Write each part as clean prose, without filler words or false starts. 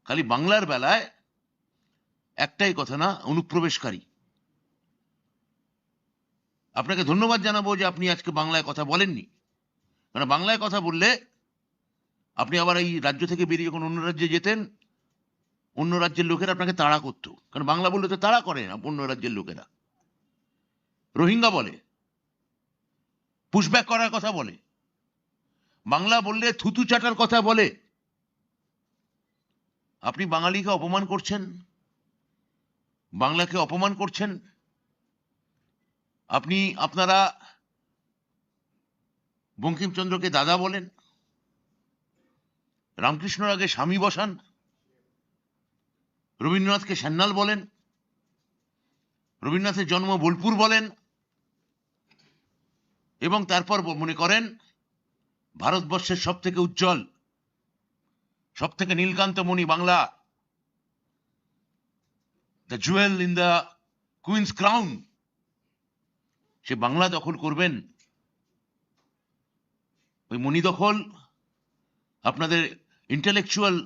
খালি বাংলার বেলায় একটাই কথা না, অনুপ্রবেশকারী। আপনাকে ধন্যবাদ জানাবো যে আপনি আজকে বাংলায় কথা বলেননি, কারণ বাংলায় কথা বললে আপনি আবার এই রাজ্য থেকে বেরিয়ে যখন অন্য রাজ্যে যেতেন, অন্য রাজ্যের লোকেরা আপনাকে তাড়া করতো, কারণ বাংলা বললে তো তাড়া করে না অন্য রাজ্যের লোকেরা। রোহিঙ্গা বলে, পুশব্যাক করার কথা বলে, বাংলা বললে থুতু চাটার কথা বলে। আপনি বাঙালিকে অপমান করছেন, বাংলাকে অপমান করছেন। আপনারা বঙ্কিমচন্দ্রকে দাদা বলেন, রামকৃষ্ণর আগে স্বামী বসান, রবীন্দ্রনাথকে সান্যাল বলেন, রবীন্দ্রনাথের জন্ম বোলপুর বলেন, এবং তারপর মনে করেন ভারতবর্ষের সব থেকে উজ্জ্বল, সব থেকে নীলকান্তমণি Bangla, the jewel in the queen's crown, সে বাংলা দখল করবেন। ওই মণি দখল আপনাদের ইন্টেলেকচুয়াল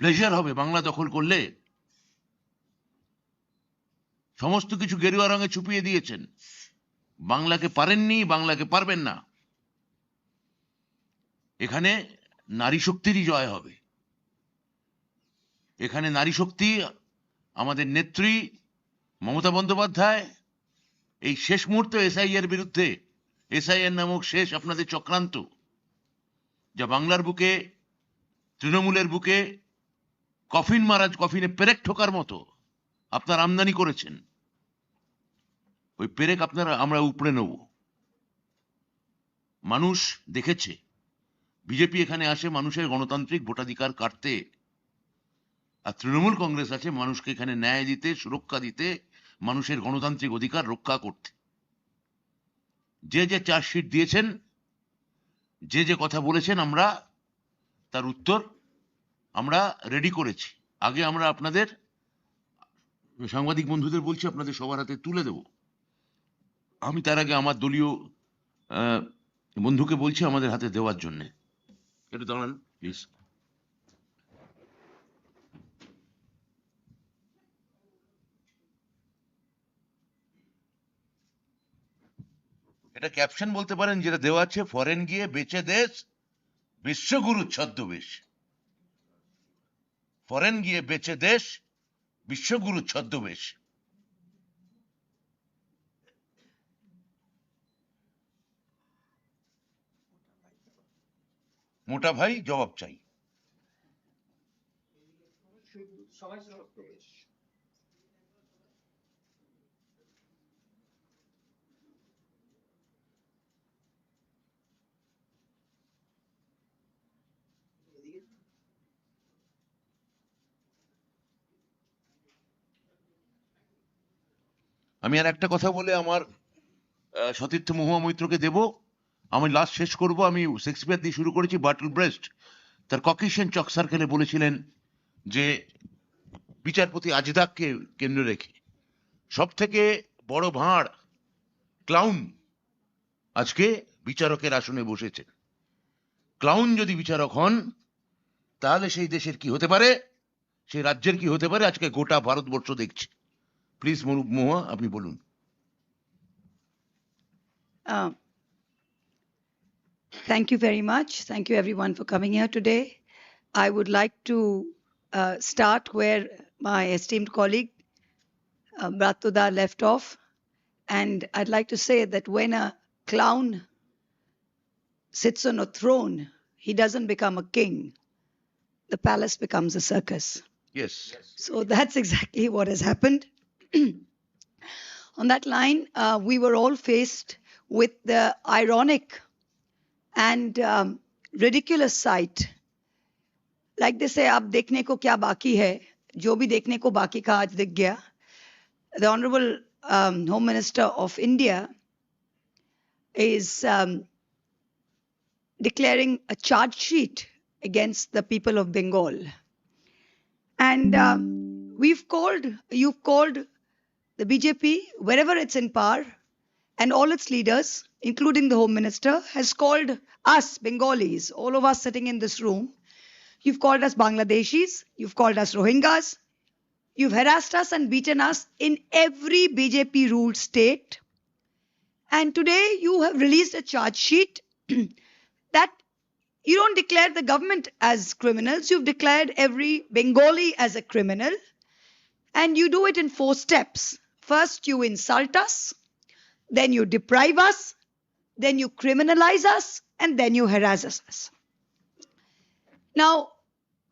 প্লেজার হবে বাংলা দখল করলে। সমস্ত কিছু গেরুয়া রঙে ছুপিয়ে দিয়েছেন, বাংলাকে পারেননি, বাংলাকে পারবেন না। এখানে নারী শক্তিরই জয় হবে। এখানে নারী শক্তি, আমাদের নেত্রী মমতা বন্দ্যোপাধ্যায় এই শেষ মুহূর্তে এসআইআর বিরুদ্ধে, এসআইআর নামক শেষ আপনাদের চক্রান্ত, যা বাংলার বুকে, তৃণমূলের বুকে কফিনে পেরেক ঠোকার মতো আপনার আমদানি করেছেন, ওই পেরেক আমরা উপড়ে নেব। মানুষ দেখেছে বিজেপি এখানে আসে মানুষের গণতান্ত্রিক ভোটাধিকার কাটতে, আর তৃণমূল কংগ্রেস আছে মানুষকে এখানে ন্যায় দিতে, সুরক্ষা দিতে, মানুষের গণতান্ত্রিক অধিকার রক্ষা করতে। যে যে চার্জশিট দিয়েছেন, যে যে কথা বলেছেন, আমরা তার উত্তর আমরা রেডি করেছি। আগে আমরা আপনাদের সাংবাদিক বন্ধুদের বলছি, আপনাদের সবার হাতে তুলে দেব। আমি তার আগে আমার দলীয় বন্ধুকে বলছি আমাদের হাতে দেওয়ার জন্য। একটু দাঁড়ান প্লিজ। এটা ক্যাপশন বলতে পারেন, যেটা দেওয়া আছে, ফরেন গিয়ে বেচে দেশ বিশ্বগুরু ছদ্মবেশ। ফরেন গিয়ে বেচে দেশ বিশ্বগুরু ছদ্মবেশ। মোটা ভাই জবাব চাই। আমি আর একটা কথা বলে আমার সতীর্থ মহুয়া মৈত্রকে দেব, আমি লাস্ট শেষ করব। আমি শেক্সপিয়ার দিয়ে শুরু করেছি। বাটল ব্রেস্ট তার ককেশিয়ান চক সার্কেলে বলেছিলেন যে বিচারপতি আজদাককে কেন্দ্রে রেখে সব থেকে বড় ভাঁড় ক্লাউন আজকে বিচারকের আসনে বসেছেন। ক্লাউন যদি বিচারক হন, তাহলে সেই দেশের কি হতে পারে, সেই রাজ্যের কি হতে পারে, আজকে গোটা ভারতবর্ষ দেখছে। প্লিজ মহুয়া, আপনি বলুন। Thank you very much. Thank you everyone for coming here today. I would like to start where my esteemed colleague Bratoda left off. And I'd like to say that when a clown sits on a throne, he doesn't become a king. The palace becomes a circus. Yes. So that's exactly what has happened. On that line, we were all faced with the ironic and ridiculous sight. Like they say, ab dekhne ko kya baki hai, jo bhi dekhne ko baki ka aaj dikh gaya. The Honorable Home Minister of India is declaring a charge sheet against the people of Bengal. And you've called the BJP, wherever it's in power, and all its leaders, including the Home Minister, has called us Bengalis, all of us sitting in this room, You've called us Bangladeshis. You've called us Rohingyas. You've harassed us and beaten us in every BJP-ruled state. And today you have released a charge sheet that you don't declare the government as criminals. You've declared every Bengali as a criminal. And you do it in 4 steps. First, you insult us. Then you deprive us. Then you criminalize us. And then you harass us. Now,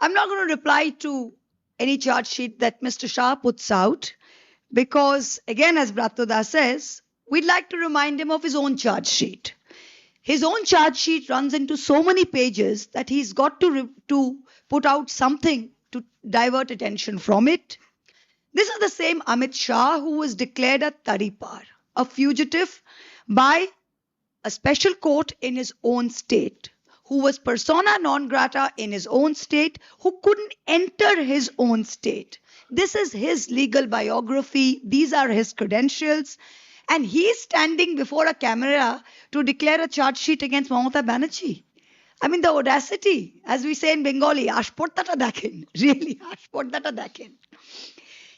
I'm not going to reply to any charge sheet that Mr. Shah puts out because, again, as Bratoda says, we'd like to remind him of his own charge sheet. His own charge sheet runs into so many pages that he's got to put out something to divert attention from it. This is the same Amit Shah who was declared a Taripar, a fugitive by a special court in his own state, who was persona non grata in his own state, who couldn't enter his own state. This is his legal biography. These are his credentials. And he's standing before a camera to declare a charge sheet against Mamata Banerjee. I mean, the audacity, as we say in Bengali, ashportata dakhen. Really, ashportata dakhen.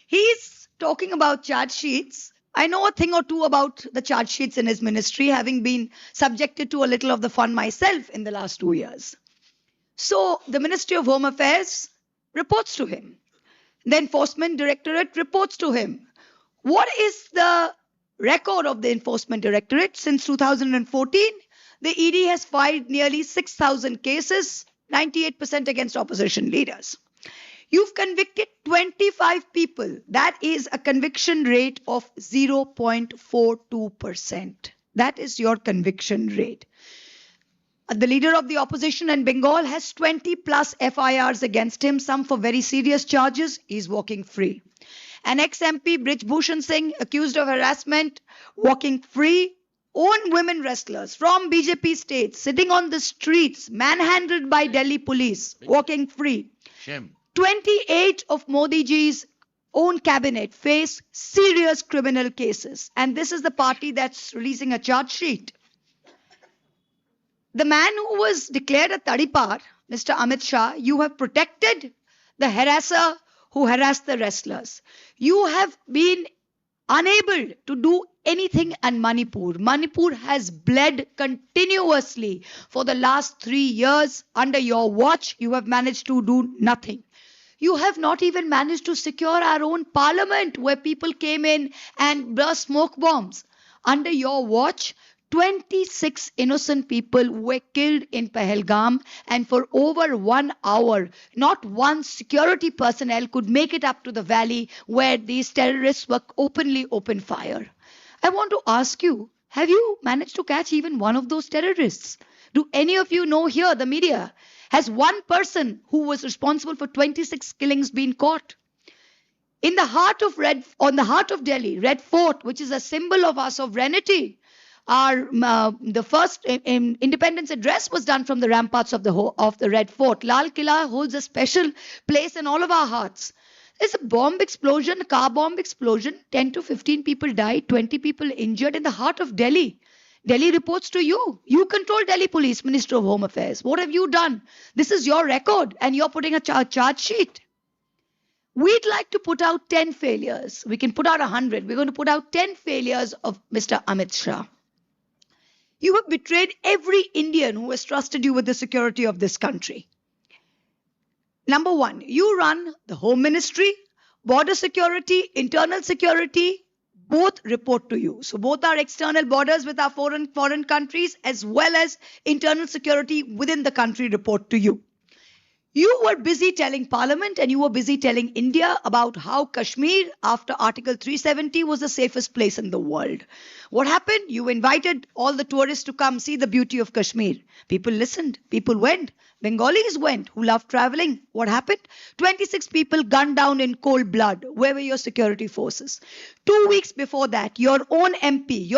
He's talking about charge sheets. I know a thing or two about the charge sheets in his ministry, having been subjected to a little of the fun myself in the last 2 years. So the Ministry of Home Affairs reports to him. The Enforcement Directorate reports to him. What is the record of the Enforcement Directorate? Since 2014, the ED has filed nearly 6,000 cases, 98% against opposition leaders. You've convicted 25 people. That is a conviction rate of 0.42%. That is your conviction rate. The leader of the opposition in Bengal has 20 plus FIRs against him, some for very serious charges. He's walking free. An ex-MP, Brij Bhushan Singh, accused of harassment, walking free. Own women wrestlers from BJP states sitting on the streets, manhandled by Delhi police, walking free. Shame. 28 of Modi ji's own cabinet face serious criminal cases. And this is the party that's releasing a charge sheet. The man who was declared a Taripar, Mr. Amit Shah, you have protected the harasser who harassed the wrestlers. You have been unable to do anything in Manipur. Manipur has bled continuously for the last 3 years. Under your watch, you have managed to do nothing. You have not even managed to secure our own parliament where people came in and burst smoke bombs. Under your watch, 26 innocent people were killed in Pahalgam, and for over 1 hour, not one security personnel could make it up to the valley where these terrorists were open fire. I want to ask you, have you managed to catch even one of those terrorists? Do any of you know here, the media, has one person who was responsible for 26 killings been caught? On the heart of Delhi, Red Fort, which is a symbol of our sovereignty, the first independence address was done from the ramparts of the Red Fort. Lal Killa holds a special place in all of our hearts. There's a bomb explosion, a car bomb explosion. 10 to 15 people died, 20 people injured in the heart of Delhi. Delhi reports to you. You control Delhi Police, Minister of Home Affairs. What have you done? This is your record and you're putting a charge sheet. We'd like to put out 10 failures. We can put out 100. We're going to put out 10 failures of Mr. Amit Shah. You have betrayed every Indian who has trusted you with the security of this country. Number one, you run the Home Ministry, border security, internal security, both report to you. So both our external borders with our foreign countries as well as internal security within the country report to you. You were busy telling Parliament and you were busy telling India about how Kashmir after Article 370 was the safest place in the world. What happened? You invited all the tourists to come see the beauty of Kashmir. People listened. People went. Bengalis went who loved traveling. What happened? 26 people gunned down in cold blood. Where were your security forces? 2 weeks before that, your own MP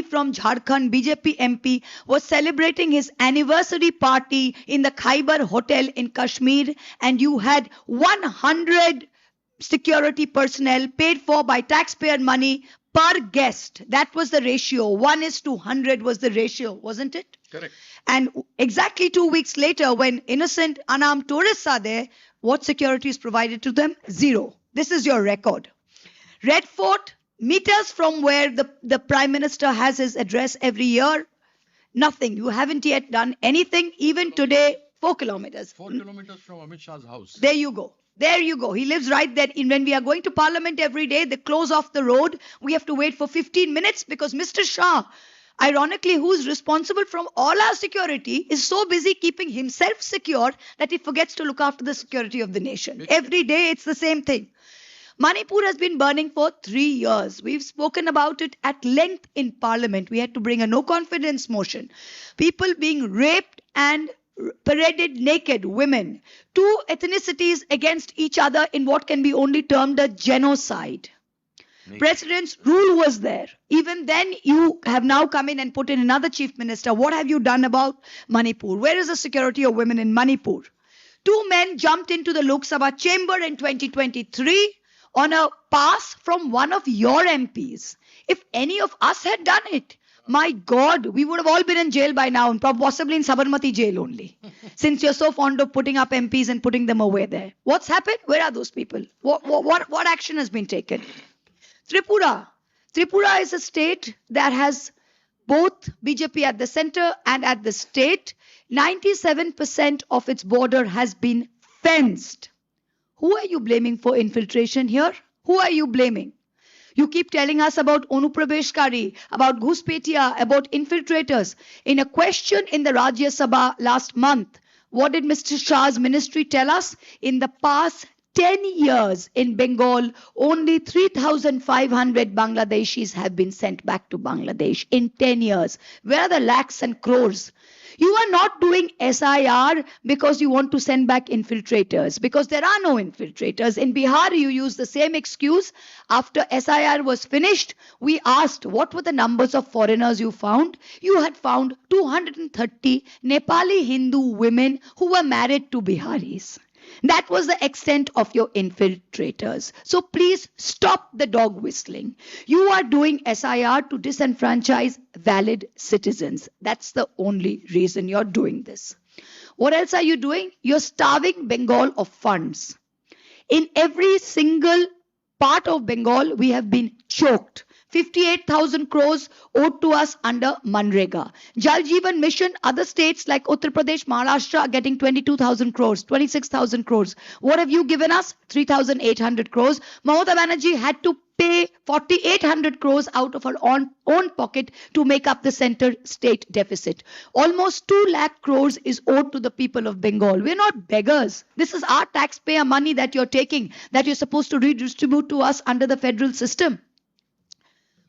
from Jharkhand, BJP MP, was celebrating his anniversary party in the Khyber Hotel in Kashmir, and you had 100 security personnel paid for by taxpayer money per guest. That was the ratio. 1:100 was the ratio, wasn't it? Correct. And exactly 2 weeks later, when innocent, unarmed tourists are there, what security is provided to them? Zero. This is your record. Red Fort, meters from where the Prime Minister has his address every year, nothing. You haven't yet done anything. Even today, 4 kilometers. 4 kilometers from Amit Shah's house. There you go. There you go. He lives right there. When we are going to Parliament every day, they close off the road. We have to wait for 15 minutes because Mr. Shah, ironically, who is responsible from all our security, is so busy keeping himself secure that he forgets to look after the security of the nation. Every day, it's the same thing. Manipur has been burning for 3 years. We've spoken about it at length in Parliament. We had to bring a no confidence motion. People being raped and paraded naked, women. 2 ethnicities against each other in what can be only termed a genocide. President's rule was there. Even then, you have now come in and put in another chief minister. What have you done about Manipur? Where is the security of women in Manipur? 2 men jumped into the Lok Sabha chamber in 2023 on a pass from one of your MPs. If any of us had done it, my God, we would have all been in jail by now, and possibly in Sabarmati jail only. Since you're so fond of putting up MPs and putting them away there. What's happened? Where are those people? What action has been taken? Tripura. Tripura is a state that has both BJP at the center and at the state. 97% of its border has been fenced. Who are you blaming for infiltration here? Who are you blaming? You keep telling us about Onuprabeshkari, about Ghuspetia, about infiltrators. In a question in the Rajya Sabha last month, what did Mr. Shah's ministry tell us? In the past 10 years in Bengal, only 3,500 Bangladeshis have been sent back to Bangladesh in 10 years. Where are the lakhs and crores? You are not doing SIR because you want to send back infiltrators, because there are no infiltrators. In Bihar, you use the same excuse. After SIR was finished, we asked what were the numbers of foreigners you found. You had found 230 Nepali Hindu women who were married to Biharis. That was the extent of your infiltrators. So please stop the dog whistling. You are doing SIR to disenfranchise valid citizens. That's the only reason you're doing this. What else are you doing? You're starving Bengal of funds. In every single part of Bengal, we have been choked. 58,000 crores owed to us under Manrega. Jal Jeevan Mission, other states like Uttar Pradesh, Maharashtra are getting 22,000 crores, 26,000 crores. What have you given us? 3,800 crores. Mamata Banerjee had to pay 4,800 crores out of her own pocket to make up the center state deficit. Almost 2 lakh crores is owed to the people of Bengal. We're not beggars. This is our taxpayer money that you're taking, that you're supposed to redistribute to us under the federal system.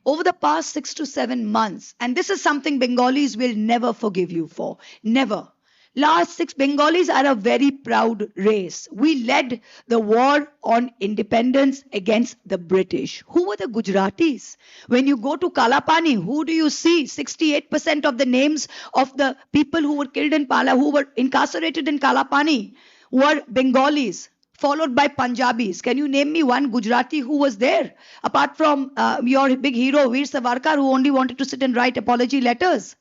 Over the past 6 to 7 months, and this is something Bengalis will never forgive you for, never. Last 6 Bengalis are a very proud race. We led the war on independence against the British. Who were the Gujaratis? When you go to Kalapani, who do you see? 68% of the names of the people who were killed in who were incarcerated in Kalapani were Bengalis, followed by Punjabis. Can you name me one Gujarati who was there? Apart from your big hero, Veer Savarkar, who only wanted to sit and write apology letters.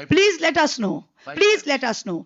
Please let us know. Please let us know.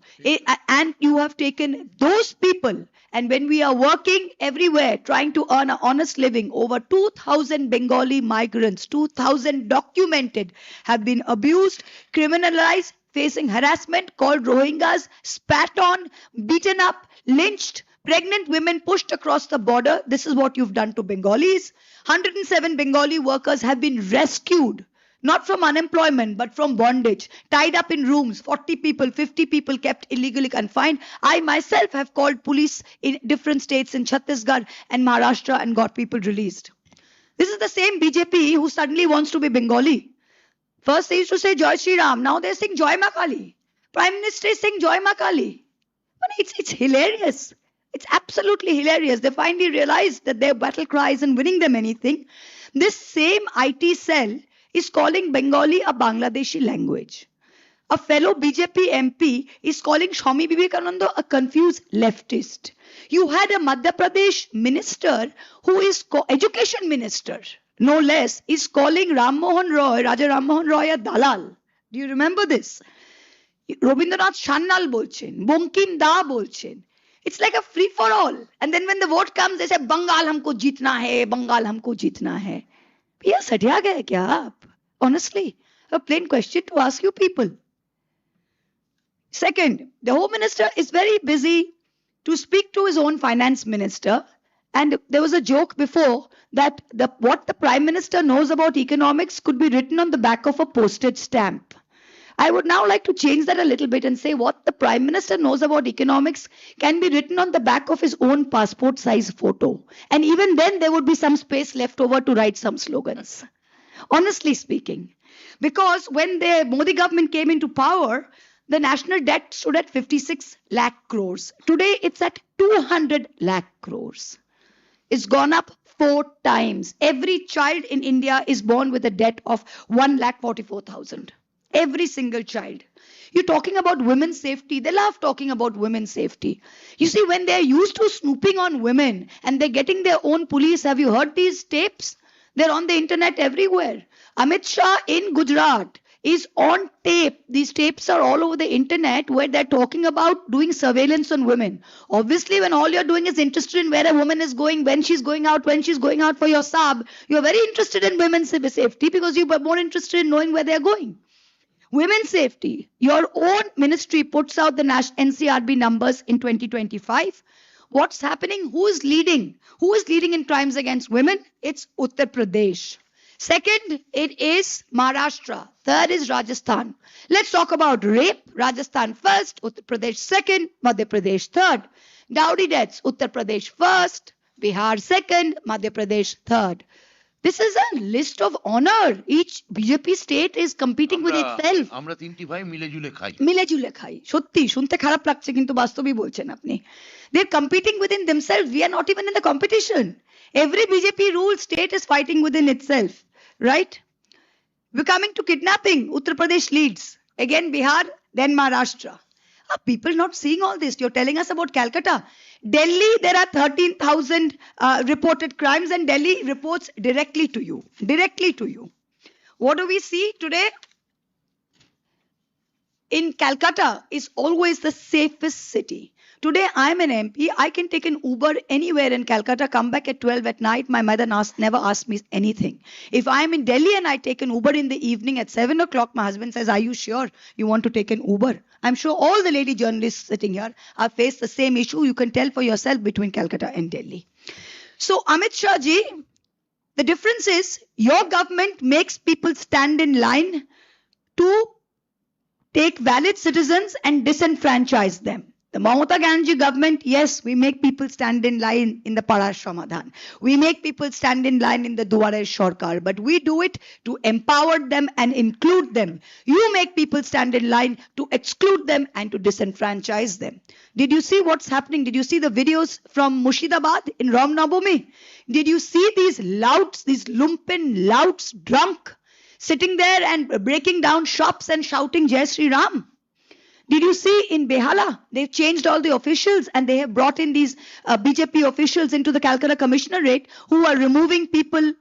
And you have taken those people. And when we are working everywhere, trying to earn an honest living, over 2,000 Bengali migrants, 2,000 documented, have been abused, criminalized, facing harassment, called Rohingyas, spat on, beaten up, lynched. Pregnant women pushed across the border. This is what you've done to Bengalis. 107 Bengali workers have been rescued, not from unemployment, but from bondage, tied up in rooms, 40 people, 50 people kept illegally confined. I myself have called police in different states in Chhattisgarh and Maharashtra and got people released. This is the same BJP who suddenly wants to be Bengali. First they used to say Joy Sri Ram. Now they're saying Joy Makali. Prime Minister is saying Joy Makali. But it's hilarious. It's absolutely hilarious. They finally realized that their battle cry isn't winning them anything. This same IT cell is calling Bengali a Bangladeshi language. A fellow BJP MP is calling Swami Vivekananda a confused leftist. You had a Madhya Pradesh minister who is education minister, no less, is calling Ram Mohan Roy, Raja Ram Mohan Roy a dalal. Do you remember this? Rabindranath Shannal bolchen, Bonkim Da bolchen. It's like a free for all. And then when the vote comes, they say, Bengal humko jeetna hai, Bengal humko jeetna hai. Bhaiya satya gaye kya aap? Honestly, a plain question to ask you people. Second, the Home Minister is very busy to speak to his own finance minister. And there was a joke before that what the Prime Minister knows about economics could be written on the back of a postage stamp. I would now like to change that a little bit and say what the Prime Minister knows about economics can be written on the back of his own passport size photo. And even then there would be some space left over to write some slogans. Honestly speaking. Because when the Modi government came into power, the national debt stood at 56 lakh crores. Today it's at 200 lakh crores. It's gone up 4 times. Every child in India is born with a debt of 1,44,000. Every single child. You're talking about women's safety. They love talking about women's safety. You see, when they're used to snooping on women and they're getting their own police, have you heard these tapes? They're on the internet everywhere. Amit Shah in Gujarat is on tape. These tapes are all over the internet where they're talking about doing surveillance on women. Obviously, when all you're doing is interested in where a woman is going, when she's going out for your sab, you're very interested in women's safety because you're more interested in knowing where they're going. Women's safety. Your own ministry puts out the NCRB numbers in 2025. What's happening? Who is leading? Who is leading in crimes against women? It's Uttar Pradesh. Second, it is Maharashtra. Third is Rajasthan. Let's talk about rape. Rajasthan first, Uttar Pradesh second, Madhya Pradesh third. Dowry deaths, Uttar Pradesh first, Bihar second, Madhya Pradesh third. This is a list of honor. Each BJP state is competing with itself. আমরা তিনটি ভাই মিলে ঝুলে খাই। মিলে ঝুলে খাই। সত্যি শুনতে খারাপ লাগছে কিন্তু বাস্তবই বলছেন আপনি। They're competing within themselves. We are not even in the competition. Every BJP ruled state is fighting within itself. Right? We're coming to kidnapping. Uttar Pradesh leads. Again Bihar, then Maharashtra. Are people not seeing all this? You're telling us about Calcutta. Delhi, there are 13,000 reported crimes and Delhi reports directly to you. Directly to you. What do we see today? In Calcutta is always the safest city. Today I'm an MP. I can take an Uber anywhere in Calcutta, come back at 12 at night. My mother never asked me anything. If I'm in Delhi and I take an Uber in the evening at 7 o'clock, my husband says, are you sure you want to take an Uber? I'm sure all the lady journalists sitting here have faced the same issue. You can tell for yourself between Calcutta and Delhi. So Amit Shah ji, the difference is your government makes people stand in line to take valid citizens and disenfranchise them. The Mamata Banerjee government, yes, we make people stand in line in the Parashramadhan. We make people stand in line in the Duare Shorkar, but we do it to empower them and include them. You make people stand in line to exclude them and to disenfranchise them. Did you see what's happening? Did you see the videos from Murshidabad in Ram Navami? Did you see these louts, these lumpen louts, drunk, sitting there and breaking down shops and shouting Jai Sri Ram? Did you see in Behala, they've changed all the officials and they have brought in these BJP officials into the Calcutta Commissionerate who are removing people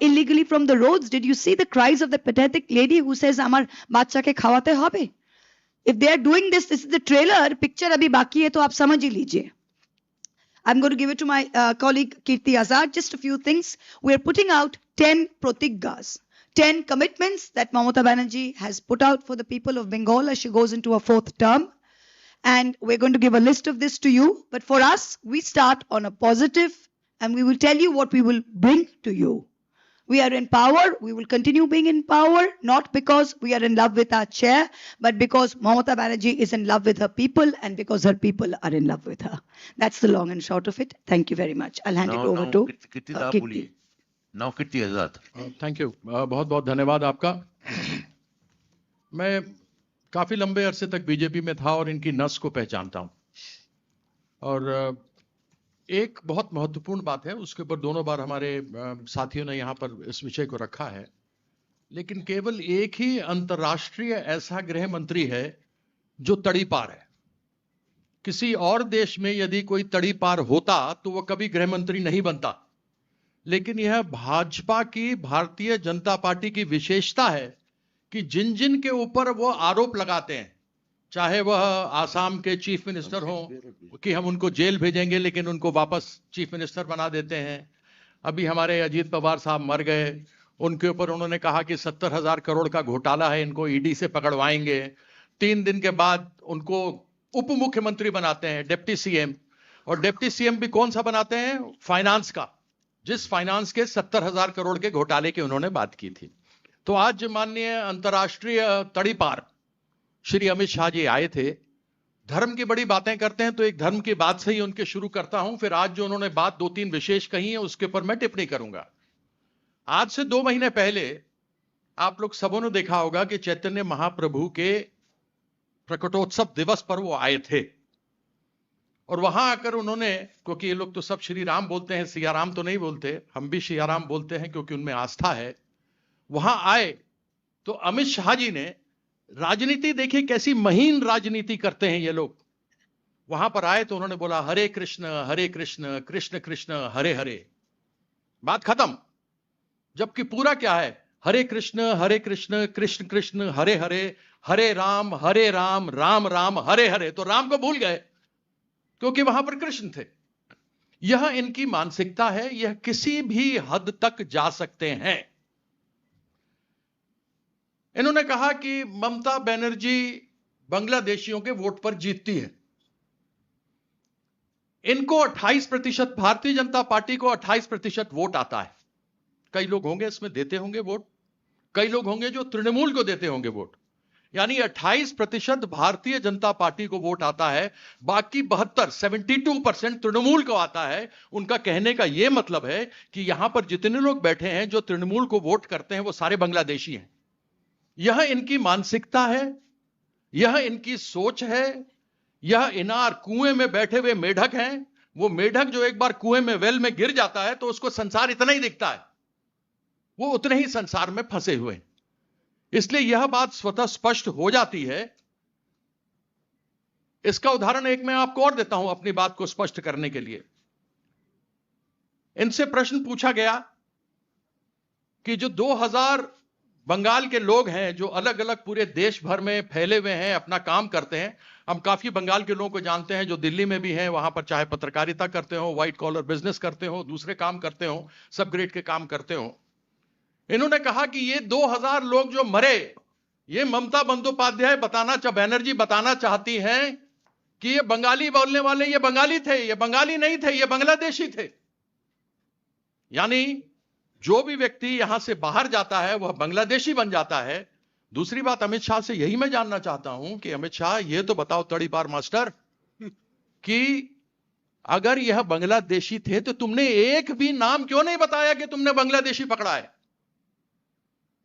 illegally from the roads? Did you see the cries of the pathetic lady who says, Amar bacha ke khawate hobe? If they are doing this, this is the trailer, picture abhi baki hai to aap samajh hi lijiye. I'm going to give it to my colleague Kirti Azad. Just a few things. We're putting out 10 protiggas. 10 commitments that Mamata Banerjee has put out for the people of Bengal as she goes into her 4th term. And we're going to give a list of this to you. But for us, we start on a positive and we will tell you what we will bring to you. We are in power. We will continue being in power, not because we are in love with our chair, but because Mamata Banerjee is in love with her people and because her people are in love with her. That's the long and short of it. Thank you very much. I'll hand it over to Kirti. Now Kirti Azad. Thank you बहुत बहुत धन्यवाद आपका। मैं काफी लंबे अरसे तक BJP में था और इनकी नस को पहचानता हूं और एक बहुत महत्वपूर्ण बात है, उसके ऊपर दोनों बार हमारे साथियों ने यहाँ पर इस विषय को रखा है, लेकिन केवल एक ही अंतर्राष्ट्रीय ऐसा गृह मंत्री है जो तड़ीपार है। किसी और देश में यदि कोई तड़ीपार होता तो वह कभी गृह मंत्री नहीं बनता, लेकिन यह भाजपा की, भारतीय जनता पार्टी की विशेषता है कि जिन जिन के ऊपर वो आरोप लगाते हैं, चाहे वह आसाम के चीफ मिनिस्टर हों कि हम उनको जेल भेजेंगे लेकिन उनको वापस चीफ मिनिस्टर बना देते हैं। अभी हमारे अजीत पवार साहब मर गए, उनके ऊपर उन्होंने कहा कि 70,000 करोड़ का घोटाला है, इनको ईडी से पकड़वाएंगे। 3 दिन के बाद उनको उप मुख्यमंत्री बनाते हैं, डिप्टी सीएम, और डिप्टी सीएम भी कौन सा बनाते हैं? फाइनेंस का, जिस फाइनेंस के 70,000 करोड़ के घोटाले की उन्होंने बात की थी। तो आज माननीय अंतर्राष्ट्रीय तड़ीपार श्री अमित शाह जी आए थे, धर्म की बड़ी बातें करते हैं, तो एक धर्म की बात से ही उनके शुरू करता हूं, फिर आज जो उन्होंने बात 2-3 विशेष कही है उसके ऊपर मैं टिप्पणी करूंगा। आज से 2 महीने पहले आप लोग सबों ने देखा होगा कि चैतन्य महाप्रभु के प्रकटोत्सव दिवस पर वो आए थे, और वहां आकर उन्होंने, क्योंकि ये लोग तो सब श्री राम बोलते हैं, सिया राम तो नहीं बोलते, हम भी सिया राम बोलते हैं क्योंकि उनमें आस्था है। वहां आए तो अमित शाह जी ने राजनीति, देखिए कैसी महीन राजनीति करते हैं ये लोग। वहां पर आए तो उन्होंने बोला हरे कृष्ण कृष्ण कृष्ण हरे हरे, बात खत्म। जबकि पूरा क्या है? हरे कृष्ण कृष्ण कृष्ण हरे हरे, हरे राम राम राम हरे हरे। तो राम को भूल गए क्योंकि वहां पर कृष्ण थे। यह इनकी मानसिकता है, यह किसी भी हद तक जा सकते हैं। इन्होंने कहा कि ममता बनर्जी बांग्लादेशियों के वोट पर जीतती है। इनको 28%, भारतीय जनता पार्टी को 28% वोट आता है। कई लोग होंगे इसमें देते होंगे वोट, कई लोग होंगे जो तृणमूल को देते होंगे वोट, यानी 28% भारतीय जनता पार्टी को वोट आता है, बाकी 72% तृणमूल को आता है। उनका कहने का यह मतलब है कि यहां पर जितने लोग बैठे हैं जो तृणमूल को वोट करते हैं वो सारे बांग्लादेशी हैं। यह इनकी मानसिकता है, यह इनकी सोच है। यह इनार कुएं में बैठे हुए मेढक हैं। वो मेढक जो एक बार कुएं में, वेल में गिर जाता है तो उसको संसार इतना ही दिखता है, वो उतने ही संसार में फंसे हुए हैं। इसलिए यह बात स्वतः स्पष्ट हो जाती है। इसका उदाहरण एक मैं आपको और देता हूं अपनी बात को स्पष्ट करने के लिए। इनसे प्रश्न पूछा गया कि जो 2000 बंगाल के लोग हैं जो अलग अलग पूरे देश भर में फैले हुए हैं, अपना काम करते हैं। हम काफी बंगाल के लोगों को जानते हैं जो दिल्ली में भी हैं, वहां पर चाहे पत्रकारिता करते हो, व्हाइट कॉलर बिजनेस करते हो, दूसरे काम करते हो, सब ग्रेड के काम करते हो। इन्होंने कहा कि ये 2000 लोग जो मरे, ये ममता बंदोपाध्याय बनर्जी बताना चाहती हैं कि ये बंगाली बोलने वाले ये बंगाली थे, ये बंगाली नहीं थे, ये बांग्लादेशी थे। यानी जो भी व्यक्ति यहां से बाहर जाता है वह बांग्लादेशी बन जाता है। दूसरी बात अमित शाह से यही मैं जानना चाहता हूं कि अमित शाह ये तो बताओ तड़ीपार मास्टर कि अगर यह बांग्लादेशी थे तो तुमने एक भी नाम क्यों नहीं बताया कि तुमने बांग्लादेशी पकड़ा है?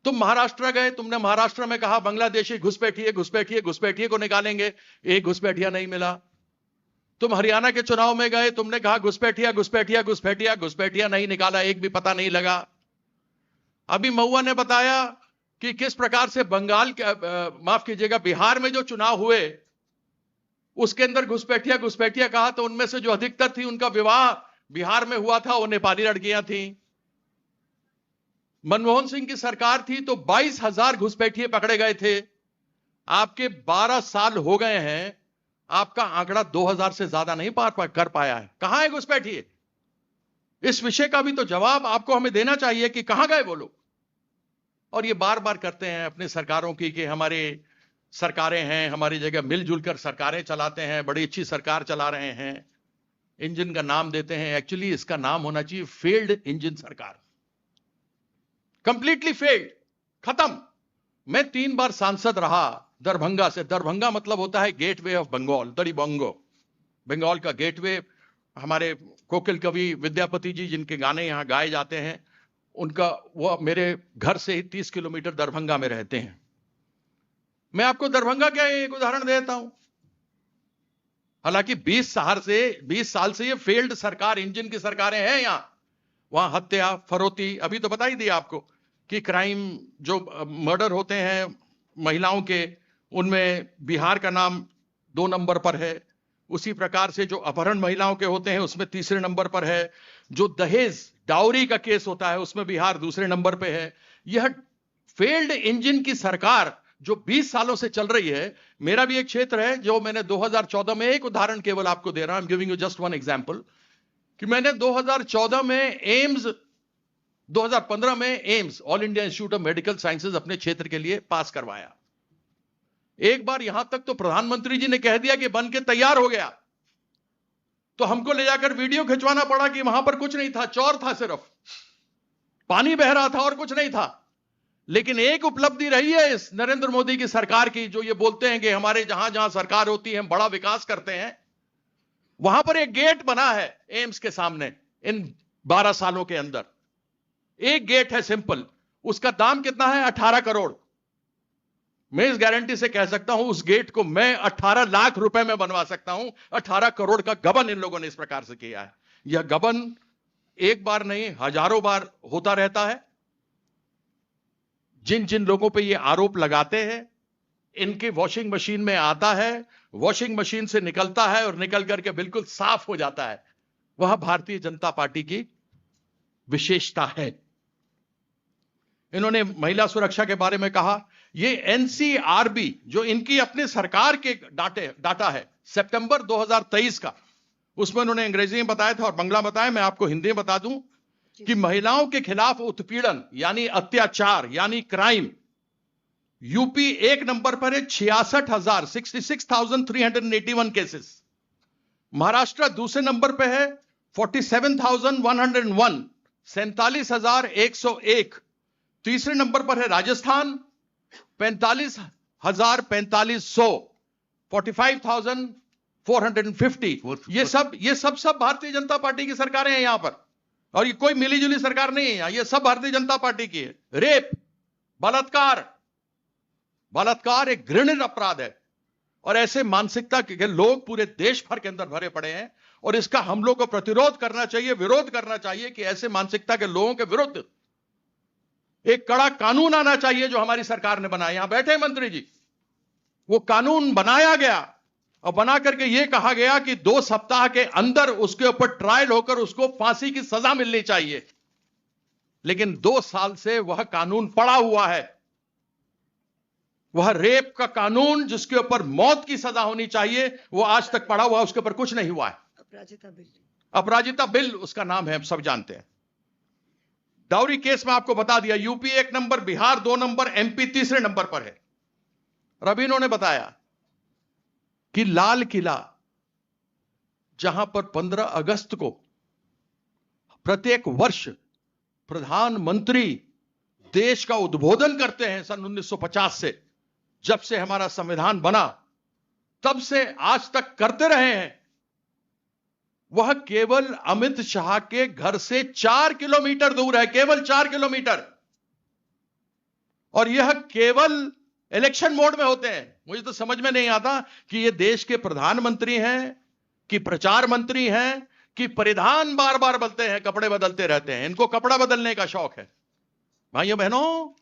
तुम महाराष्ट्र गए, तुमने महाराष्ट्र में कहा बांग्लादेशी घुसपैठिए को निकालेंगे, एक घुसपैठिया नहीं मिला। तुम हरियाणा के चुनाव में गए, तुमने कहा घुसपैठिया नहीं निकाला, एक भी पता नहीं लगा। अभी महुआ ने बताया कि किस प्रकार से बंगाल के, माफ कीजिएगा, बिहार में जो चुनाव हुए उसके अंदर घुसपैठिया कहा, तो उनमें से जो अधिकतर थी उनका विवाह बिहार में हुआ था, वो नेपाली लड़कियां थी। मनमोहन सिंह की सरकार थी तो 22,000 घुसपैठिए पकड़े गए थे। आपके 12 साल हो गए हैं, आपका आंकड़ा 2000 से ज्यादा नहीं कर पाया है। कहां है घुसपैठिए? इस विषय का भी तो जवाब आपको हमें देना चाहिए कि कहां गए वो लोग। और ये बार बार करते हैं अपनी सरकारों की कि हमारे सरकारें हैं, हमारी जगह मिलजुल कर सरकारें चलाते हैं, बड़ी अच्छी सरकार चला रहे हैं, इंजन का नाम देते हैं। एक्चुअली इसका नाम होना चाहिए फेल्ड इंजन सरकार, कंप्लीटली फेल्ड, खत्म। मैं 3 बार सांसद रहा दरभंगा से। दरभंगा मतलब होता है गेटवे ऑफ बंगाल, दरिबंगो, बंगाल का गेटवे। हमारे कोकिल कवि विद्यापति जी जिनके गाने यहां गाए जाते हैं, उनका, वो मेरे घर से ही 30 किलोमीटर दरभंगा में रहते हैं। मैं आपको दरभंगा का एक उदाहरण देता हूं। हालांकि 20 साल से ये फेल्ड सरकार, इंजन की सरकारें हैं यहां। वहां हत्या, फरोती, अभी तो बता ही दिया आपको कि क्राइम, जो मर्डर होते हैं महिलाओं के, उनमें बिहार का नाम 2 नंबर पर है। उसी प्रकार से जो अपहरण महिलाओं के होते हैं उसमें तीसरे नंबर पर है, जो दहेज डाउरी का केस होता है उसमें बिहार दूसरे नंबर पे है। यह फेल्ड इंजन की सरकार जो 20 सालों से चल रही है। मेरा भी एक क्षेत्र है जो मैंने 2014 में, एक उदाहरण केवल आपको दे रहा हूं, giving you just one example, कि मैंने 2014 में एम्स, 2015 में AIIMS all India institute of medical sciences अपने क्षेत्र के लिए पास करवाया। एक बार यहां तक तो प्रधानमंत्री जी ने कह दिया कि बन के तैयार हो गया, तो हमको ले जाकर वीडियो खिंचवाना पड़ा कि वहां पर कुछ नहीं था, चौर था, सिर्फ पानी बह रहा था और कुछ नहीं था। लेकिन एक उपलब्धि रही है इस नरेंद्र मोदी की सरकार की, जो ये बोलते हैं कि हमारे जहां जहां सरकार होती है हम बड़ा विकास करते हैं। वहां पर एक गेट बना है एम्स के सामने, इन 12 सालों के अंदर एक गेट है सिंपल, उसका दाम कितना है? 18 करोड़। मैं इस गारंटी से कह सकता हूं उस गेट को मैं 18 लाख रुपए में बनवा सकता हूं। 18 करोड़ का गबन इन लोगों ने इस प्रकार से किया है। यह गबन एक बार नहीं, हजारों बार होता रहता है। जिन जिन लोगों पे ये आरोप लगाते हैं, इनकी वॉशिंग मशीन में आता है, वॉशिंग मशीन से निकलता है और निकल करके बिल्कुल साफ हो जाता है। वह भारतीय जनता पार्टी की विशेषता है। इन्होंने महिला सुरक्षा के बारे में कहा। ये एनसीआरबी जो इनकी अपनी सरकार के डाटा है सितंबर 2023 का, उसमें उन्होंने अंग्रेजी में बताया था और बंगला बताया, मैं आपको हिंदी में बता दूं कि महिलाओं के खिलाफ उत्पीड़न यानी अत्याचार यानी क्राइम, यूपी एक नंबर पर है, 66,381 केसेस। महाराष्ट्र दूसरे नंबर पे है, 47,101, 47,101। तीसरे नंबर पर है राजस्थान, 45,4500, 45,450। ये सब भारतीय जनता पार्टी की सरकारें हैं यहां पर, और ये कोई मिलीजुली सरकार नहीं है यहां, ये सब भारतीय जनता पार्टी की है। रेप, बलात्कार एक घृणित अपराध है, और ऐसे मानसिकता के लोग पूरे देश भर के अंदर भरे पड़े हैं, और इसका हम लोग को प्रतिरोध करना चाहिए, विरोध करना चाहिए कि ऐसे मानसिकता के लोगों के विरुद्ध एक कड़ा कानून आना चाहिए जो हमारी सरकार ने बनाया। यहां बैठे मंत्री जी, वो कानून बनाया गया और बना करके यह कहा गया कि 2 सप्ताह के अंदर उसके ऊपर ट्रायल होकर उसको फांसी की सजा मिलनी चाहिए। लेकिन 2 साल से वह कानून पड़ा हुआ है, वह रेप का कानून जिसके ऊपर मौत की सजा होनी चाहिए, वो आज तक पड़ा हुआ, उसके ऊपर कुछ नहीं हुआ है। अपराजिता बिल उसका नाम है, हम सब जानते हैं। डाउरी केस में आपको बता दिया, UP 1 number, Bihar 2 number, MP तीसरे नंबर पर है। और अभी इन्होंने बताया कि लाल किला, जहां पर 15 अगस्त को प्रत्येक वर्ष प्रधानमंत्री देश का उद्बोधन करते हैं, सन 1950 से, जब से हमारा संविधान बना तब से आज तक करते रहे हैं, वह केवल अमित शाह के घर से 4 किलोमीटर दूर है, केवल 4 किलोमीटर। और यह केवल इलेक्शन मोड में होते हैं। मुझे तो समझ में नहीं आता कि ये देश के प्रधानमंत्री हैं कि प्रचार मंत्री हैं कि परिधान बार बार बदलते हैं, कपड़े बदलते रहते हैं। इनको कपड़ा बदलने का शौक है। भाइयों बहनों,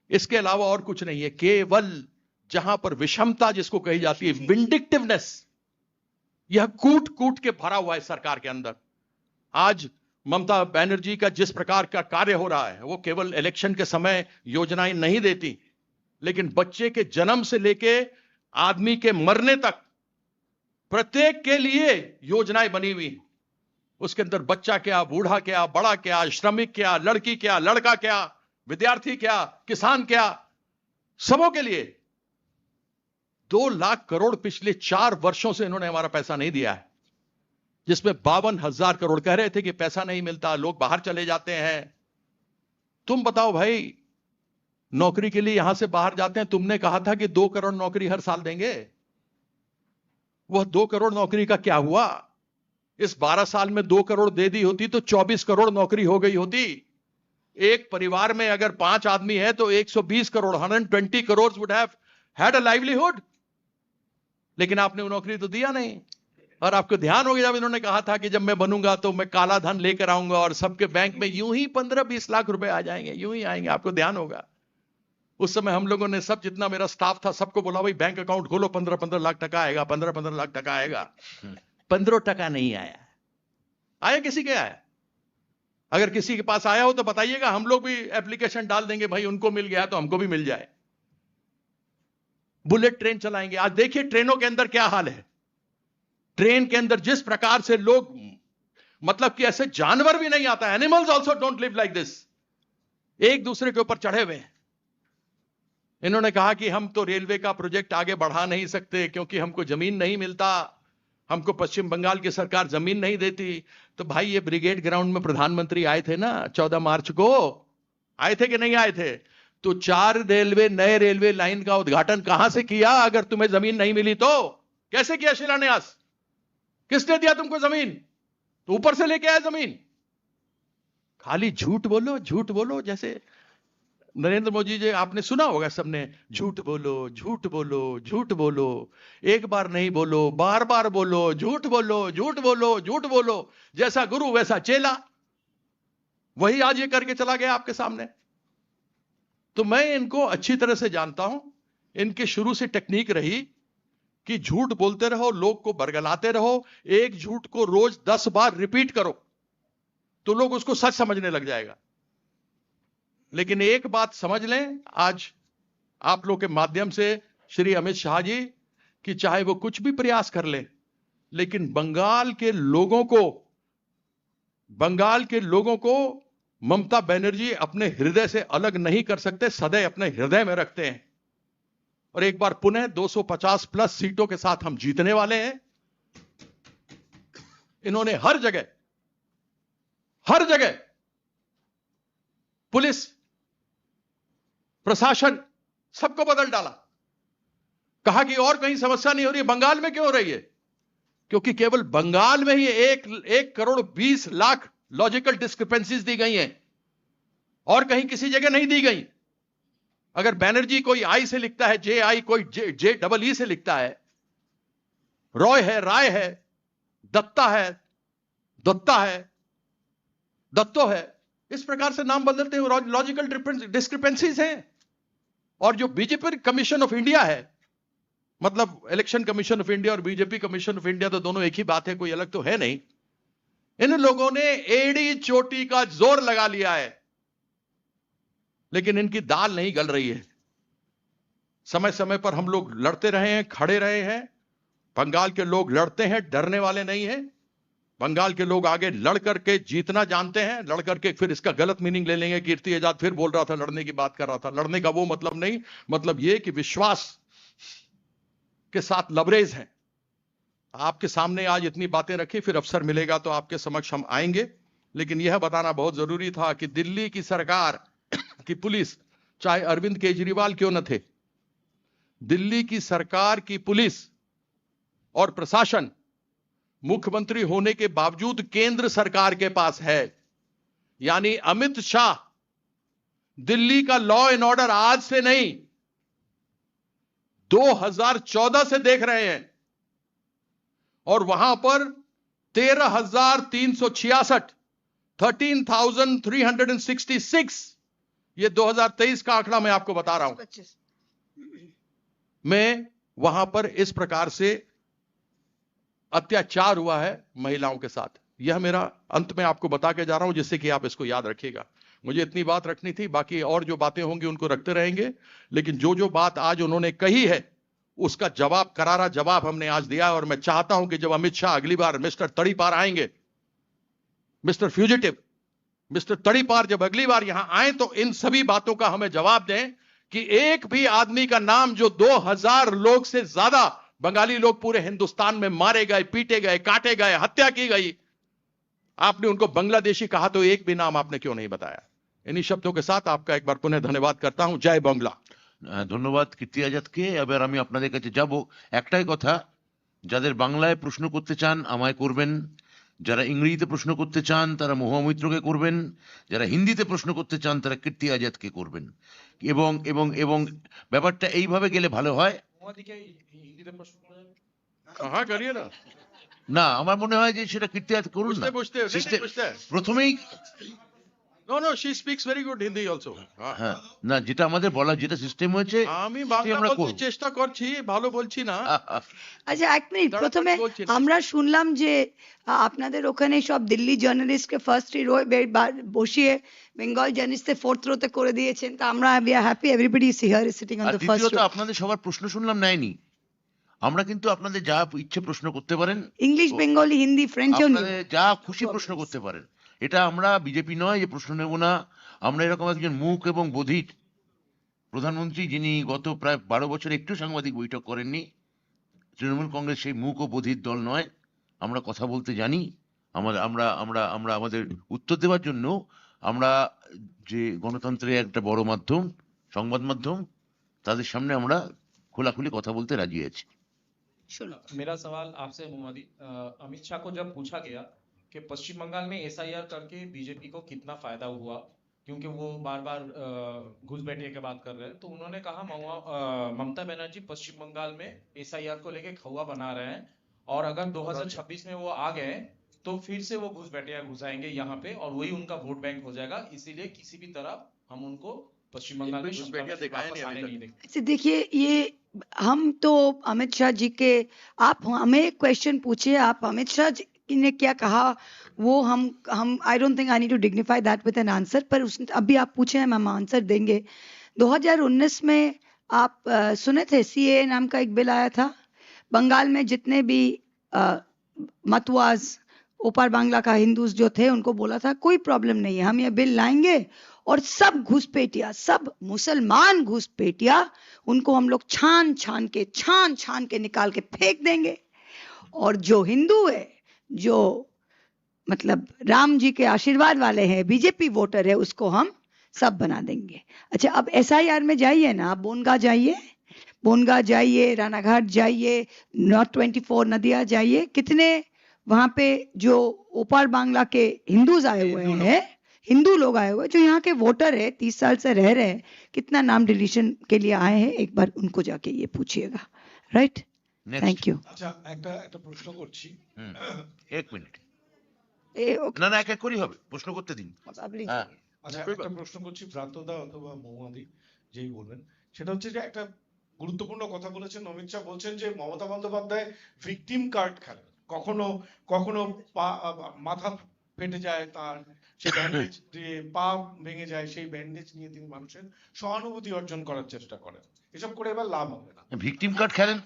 इसके अलावा और कुछ नहीं है। केवल जहां पर विषमता जिसको कही जाती है, विंडिक्टिवनेस, यह कूट कूट के भरा हुआ है सरकार के अंदर। आज ममता बनर्जी का जिस प्रकार का कार्य हो रहा है, वो केवल इलेक्शन के समय योजनाएं नहीं देती, लेकिन बच्चे के जन्म से लेके आदमी के मरने तक प्रत्येक के लिए योजनाएं बनी हुई हैं। उसके अंदर बच्चा क्या, बूढ़ा क्या, बड़ा क्या, श्रमिक क्या, लड़की क्या, लड़का क्या, विद्यार्थी क्या, किसान क्या, सबों के लिए 2 लाख करोड़ पिछले 4 वर्षों से इन्होंने हमारा पैसा नहीं दिया है, जिसमें 52,000 करोड़ कह रहे थे कि पैसा नहीं मिलता, लोग बाहर चले जाते हैं। तुम बताओ भाई, नौकरी के लिए यहां से बाहर जाते हैं, तुमने कहा था कि 2 करोड़ नौकरी हर साल देंगे। वह 2 करोड़ नौकरी का क्या हुआ? इस 12 साल में 2 करोड़ दे दी होती तो 24 करोड़ नौकरी हो गई होती। एक परिवार में अगर 5 आदमी है तो 120 crore, 120 crore would have had a livelihood. लेकिन आपने वो नौकरी तो दिया नहीं। और आपको ध्यान होगा जब इन्होंने कहा था कि जब मैं बनूंगा तो मैं काला धन लेकर आऊंगा और सबके बैंक में यूं ही 15-20 लाख रुपए आ जाएंगे, यूं ही आएंगे, आपको ध्यान होगा। उस समय हम लोगों ने सब, जितना मेरा स्टाफ था, सबको बोला भाई बैंक अकाउंट खोलो, 15-15 लाख टका आएगा, 15-15 लाख टका आएगा। 15 टका नहीं आया। आया किसी के? आया? अगर किसी के पास आया हो तो बताइएगा, हम लोग भी एप्लीकेशन डाल देंगे, भाई उनको मिल गया तो हमको भी मिल जाए। बुलेट ट्रेन चलाएंगे। आज देखिए ट्रेनों के अंदर क्या हाल है। ट्रेन के अंदर जिस प्रकार से लोग, मतलब कि ऐसे जानवर भी नहीं आता, animals also don't live like this, एक दूसरे के ऊपर चढ़े हुए हैं। इन्होंने कहा कि हम तो रेलवे का प्रोजेक्ट आगे बढ़ा नहीं सकते क्योंकि हमको जमीन नहीं मिलता, हमको पश्चिम बंगाल की सरकार जमीन नहीं देती। तो भाई ये ब्रिगेड ग्राउंड में प्रधानमंत्री आए थे ना 14 मार्च को, आए थे कि नहीं आए थे? तो 4 नए रेलवे लाइन का उद्घाटन कहां से किया? अगर तुम्हें जमीन नहीं मिली तो कैसे किया शिलान्यास? किसने दिया तुमको जमीन? तो ऊपर से लेके आया जमीन। खाली झूठ बोलो, झूठ बोलो। जैसे नरेंद्र मोदी जी, आपने सुना होगा सबने, झूठ बोलो, झूठ बोलो, झूठ बोलो, एक बार नहीं बोलो, बार बार बोलो, झूठ बोलो, झूठ बोलो, झूठ बोलो, जैसा गुरु वैसा चेला। वही आज ये करके चला गया आपके सामने। तो मैं इनको अच्छी तरह से जानता हूं। इनके शुरू से टेक्निक रही कि झूठ बोलते रहो, लोग को बरगलाते रहो, एक झूठ को रोज 10 बार रिपीट करो तो लोग उसको सच समझने लग जाएगा। लेकिन एक बात समझ लें आज आप लोग के माध्यम से श्री अमित शाह जी, कि चाहे वो कुछ भी प्रयास कर ले, लेकिन बंगाल के लोगों को ममता बनर्जी अपने हृदय से अलग नहीं कर सकते, सदैव अपने हृदय में रखते हैं। और एक बार पुनः 250 प्लस सीटों के साथ हम जीतने वाले हैं। इन्होंने हर जगह पुलिस प्रशासन सबको बदल डाला। कहा कि और कहीं समस्या नहीं हो रही है, बंगाल में क्यों हो रही है? क्योंकि केवल बंगाल में ही 1 करोड़ 20 लाख लॉजिकल डिस्क्रिपेंसीज दी गई हैं और कहीं किसी जगह नहीं दी गई। अगर बैनर्जी कोई आई से लिखता है, JI कोई JEE से लिखता है, रॉय है, राय है, दत्ता है, दत्ता है, दत्तो है, इस प्रकार से नाम बदलते हुए लॉजिकल डिस्क्रिपेंसीज हैं। और जो बीजेपी कमीशन ऑफ इंडिया है, मतलब इलेक्शन कमीशन ऑफ इंडिया और बीजेपी कमीशन ऑफ इंडिया तो दोनों एक ही बात है, कोई अलग तो है नहीं। इन लोगों ने एड़ी चोटी का जोर लगा लिया है, लेकिन इनकी दाल नहीं गल रही है। समय समय पर हम लोग लड़ते रहे हैं, खड़े रहे हैं। बंगाल के लोग लड़ते हैं, डरने वाले नहीं हैं। बंगाल के लोग आगे लड़ करके जीतना जानते हैं। लड़ करके फिर इसका गलत मीनिंग ले लेंगे। कीर्ति आजाद फिर बोल रहा था, लड़ने की बात कर रहा था। लड़ने का वो मतलब नहीं, मतलब ये कि विश्वास के साथ लबरेज हैं। आपके सामने आज इतनी बातें रखी, फिर अवसर मिलेगा तो आपके समक्ष हम आएंगे। लेकिन यह बताना बहुत जरूरी था कि दिल्ली की सरकार की पुलिस, चाहे अरविंद केजरीवाल क्यों न थे, दिल्ली की सरकार की पुलिस और प्रशासन मुख्यमंत्री होने के बावजूद केंद्र सरकार के पास है। यानी अमित शाह दिल्ली का लॉ एंड ऑर्डर आज से नहीं, 2014 से देख रहे हैं। और वहां पर 13,366 13,366, ये 2023 का आंकड़ा मैं आपको बता रहा हूं, में वहां पर इस प्रकार से अत्याचार हुआ है महिलाओं के साथ। यह मेरा अंत में आपको बता के जा रहा हूं, जिससे कि आप इसको याद रखिएगा। मुझे इतनी बात रखनी थी, बाकी और जो बातें होंगी उनको रखते रहेंगे। लेकिन जो बात आज उन्होंने कही है, उसका जवाब, करारा जवाब हमने आज दिया है। और मैं चाहता हूं कि जब अमित शाह अगली बार, मिस्टर तड़ीपार आएंगे, मिस्टर फ्यूजिटिव, मिस्टर तड़ीपार जब अगली बार यहां आए, तो इन सभी बातों का हमें जवाब दें कि एक भी आदमी का नाम, जो 2000 लोग से ज्यादा बंगाली लोग पूरे हिंदुस्तान में मारे गए, पीटे गए, काटे गए, हत्या की गई, आपने उनको बांग्लादेशी कहा तो एक भी नाम आपने क्यों नहीं बताया? इन्हीं शब्दों के साथ आपका एक बार पुनः धन्यवाद करता हूं। जय बांग्ला। ধন্যবাদ কীর্তি আজাদকে। এবার আমি আপনাদের কাছে যাব। একটাই কথা, যাদের বাংলায় প্রশ্ন করতে চান আমায় করবেন, যারা ইংরেজিতে প্রশ্ন করতে চান তারা মহুয়া মৈত্রকে করবেন, যারা হিন্দিতে প্রশ্ন করতে চান তারা কীর্তি আজাদকে করবেন। এবং এবং এবং ব্যাপারটা এইভাবে গেলে ভালো হয়। कहां करिए ना, না, আমার মনে হয় যে সেটা কীর্তি আজাদ করুন না। প্রথমেই No, she speaks very good Hindi also. হ্যাঁ, না যেটা আমাদের বলার যেটা সিস্টেম হয়েছে আমি সেটাই বাংলা আমরা বলতে করব। চেষ্টা করছি, ভালো বলছি না। আচ্ছা এক মিনিট, তাড়াতাড়ি প্রথমে বলছি না। আমরা শুনলাম যে আপনাদের ওখানে সব দিল্লি জার্নালিস্টকে ফার্স্ট রো বসিয়ে বেঙ্গল জার্নালিস্টে ফোর্থ রোতে করে দিয়েছেন, তা আমরা we are happy, everybody is here is sitting on are the first দ্বিতীয়ত রো। আপনাদের সবার প্রশ্ন শুনলাম নেয়নি। আমরা কিন্তু আপনাদের যা ইচ্ছে প্রশ্ন করতে পারেন, ইংলিশ, বেঙ্গলি, হিন্দি, ফ্রেঞ্চও নিয়ে আপনাদের যা খুশি প্রশ্ন করতে পারেন। এটা আমরা বিজেপি নয় যে প্রশ্ন নেব না। আমরা এরকম একজন মুখ এবং বধির প্রধানমন্ত্রী যিনি গত প্রায় 12 বছর একটু সাংবাদিক বৈঠক করেননি। তৃণমূল কংগ্রেস সেই মুখ ও বধির দল নয়। আমরা কথা বলতে জানি। আমরা আমরা আমরা আমরা আমাদের উত্তর দেওয়ার জন্য আমরা যে গণতন্ত্রের একটা বড় মাধ্যম সংবাদ মাধ্যম, তাদের সামনে আমরা খোলাখুলি কথা বলতে রাজি আছি। শুনো। मेरा सवाल आपसे मोहम्मदी अमित शाह को जब पूछा गया कि पश्चिम बंगाल में एसआईआर करके बीजेपी को कितना फायदा हुआ, क्योंकि वो बार बार घुसपैठिए की बात कर रहे हैं, तो उन्होंने कहा ममता बनर्जी पश्चिम बंगाल में एसआईआर को लेके खौआ बना रहे हैं, और अगर 2026 में वो आ गए तो फिर से वो घुसपैठिया घुसाएंगे यहाँ पे, और वही उनका वोट बैंक हो जाएगा। इसीलिए किसी भी तरह हम उनको पश्चिम बंगाल में वापस आने नहीं देंगे। अच्छा देखिए, ये हम तो अमित शाह जी के, आप हमें क्वेश्चन पूछिए, आप अमित शाह जी ने क्या कहा वो हम I don't think I need to dignify that with an answer, पर अभी आप पूछे हैं, हम आंसर देंगे। 2019 में आप सुने थे सीए नाम का एक बिल आया था, बंगाल में जितने भी मतवाज ओपार बांग्ला का हिंदूज जो थे उनको बोला था कोई प्रॉब्लम नहीं है, हम ये बिल लाएंगे और सब घुसपैठिया, सब मुसलमान घुसपैठिया, उनको हम लोग छान छान के निकाल के फेंक देंगे, और जो हिंदू है, जो मतलब राम जी के आशीर्वाद वाले हैं, बीजेपी वोटर है, उसको हम सब बना देंगे। अच्छा अब एसआईआर में जाइए ना, आप बोनगा जाइए, रानाघाट जाइए, नॉर्थ 24 नदिया जाइए, कितने वहां पे जो ओपार बांग्ला के हिंदूज आए हुए हैं, हिंदू लोग आए हुए जो यहाँ के वोटर है, 30 साल से रह रहे हैं, कितना नाम डिलीशन के लिए आए हैं, एक बार उनको जाके ये पूछिएगा। Right, thank you. আচ্ছা একটা প্রশ্ন করছি। এক মিনিট, না না এক এক করেই হবে, প্রশ্ন করতে দিন। হ্যাঁ, আচ্ছা একটা প্রশ্ন করছি প্রান্তদা অথবা মোহাম্মদী, যেই বলবেন। সেটা হচ্ছে যে একটা গুরুত্বপূর্ণ কথা বলেছেন অমিত শাহ, বলছেন যে মমতা বন্দ্যোপাধ্যায় ভিকটিম কার্ড খেলেন, কখনো কখনো মাথা ফেটে যায় তার, সেই ব্যান্ডেজ দিয়ে পা ভেঙে যায়, সেই ব্যান্ডেজ নিয়ে তিনি মানুষের সহানুভূতি অর্জন করার চেষ্টা করেন। এসব করে এবার লাভ হবে না। ভিকটিম কার্ড খেলেন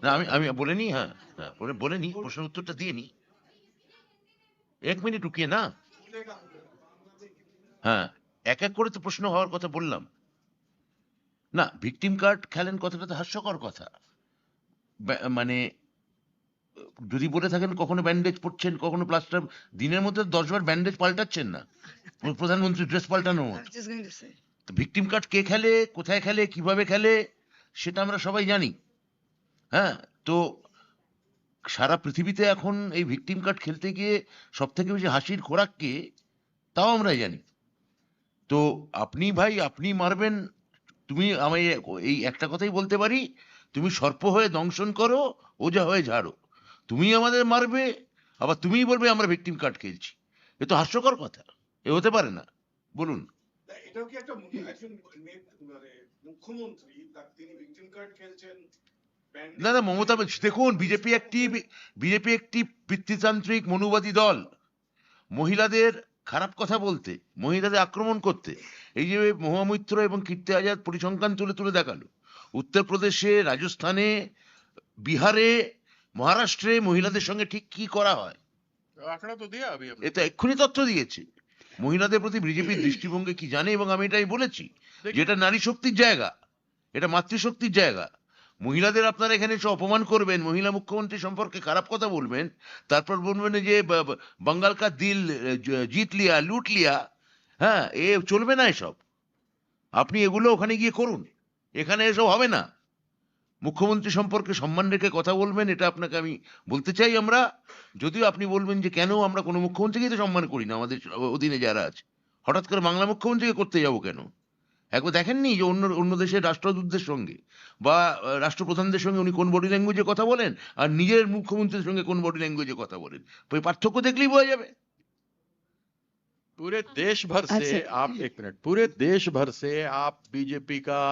না, আমি বলিনি। হ্যাঁ হ্যাঁ বলেনি, প্রশ্নের উত্তরটা দিয়ে নি, এক মিনিট রুকিয়ে না। হ্যাঁ এক এক করে তো প্রশ্ন হওয়ার কথা বললাম না। ভিকটিম কার্ড খেলেন কথাটা তো হাস্যকর কথা। মানে যদি বলে থাকেন কখনো ব্যান্ডেজ পড়ছেন, কখনো প্লাস্টার, দিনের মধ্যে 10 বার ব্যান্ডেজ পাল্টাচ্ছেন না, প্রধানমন্ত্রী ড্রেস পাল্টানো। ভিকটিম কার্ড কে খেলে, কোথায় খেলে, কিভাবে খেলে, সেটা আমরা সবাই জানি। হ্যাঁ, তো সারা পৃথিবীতে এখন এই ভিকটিম কার্ড খেলতে গিয়ে সব থেকে বেশি হাসির খোরাক কে, তাও আমরা জানি। তো আপনি ভাই, আপনি মারবেন, তুমি আমায় এই একটা কথাই বলতে পারি, তুমি সর্প হয়ে দংশন করো, ওজা হয়ে ঝাড়ো। তুমি আমাদের মারবে, আবার তুমিই বলবে আমরা ভিকটিম কার্ড খেলছি। এ তো হাস্যকর কথা, এ হতে পারে না। বলুন। এটাও কি একটা একজন মানে মুখ্যমন্ত্রী তিনি ভিকটিম কার্ড খেলছেন? না না, মমতা দেখুন, বিজেপি একটি পিতৃতান্ত্রিক মনুবাদী দল। মহিলাদের খারাপ কথা বলতে, মহিলাদের আক্রমণ করতে, এই যে মহামৈত্র এবং কীর্তি আজাদ পরিসংখ্যান তুলে তুলে দেখালো, উত্তরপ্রদেশে, রাজস্থানে, বিহারে, মহারাষ্ট্রে মহিলাদের সঙ্গে ঠিক কি করা হয়, এটা এক্ষুনি তথ্য দিয়েছে। মহিলাদের প্রতি বিজেপির দৃষ্টিভঙ্গি কি জানে, এবং আমি এটাই বলেছি যে এটা নারী শক্তির জায়গা, এটা মাতৃশক্তির জায়গা। মহিলাদের আপনারা এখানে এসে অপমান করবেন, মহিলা মুখ্যমন্ত্রী সম্পর্কে খারাপ কথা বলবেন, তারপর বলবেন যে বাঙ্গাল কা দিল জিত লিয়া, লুট লিয়া। হ্যাঁ, এ চলবে না এসব। আপনি এগুলো ওখানে গিয়ে করুন, এখানে এসব হবে না। মুখ্যমন্ত্রী সম্পর্কে সম্মান রেখে কথা বলবেন, এটা আপনাকে আমি বলতে চাই। আমরা, যদিও আপনি বলবেন যে কেন আমরা কোনো মুখ্যমন্ত্রীকে তো সম্মান করি না, আমাদের অধীনে যারা আছে, হঠাৎ করে বাংলা মুখ্যমন্ত্রীকে করতে যাবো কেন? একবার দেখেননি যে অন্য দেশের রাষ্ট্রদূতদের সঙ্গে বা রাষ্ট্রপ্রধানদের সঙ্গে উনি কোন বডি ল্যাঙ্গুয়েজে কথা বলেন, আর নিজের মুখ্যমন্ত্রীর সঙ্গে কোন বডি ল্যাঙ্গুয়েজে কথা বলেন? ওই পার্থক্য দেখলেই বোঝা যাবে। पूरे देश भर That's से it. आप एक मिनट, पूरे देश भर से आप बीजेपी का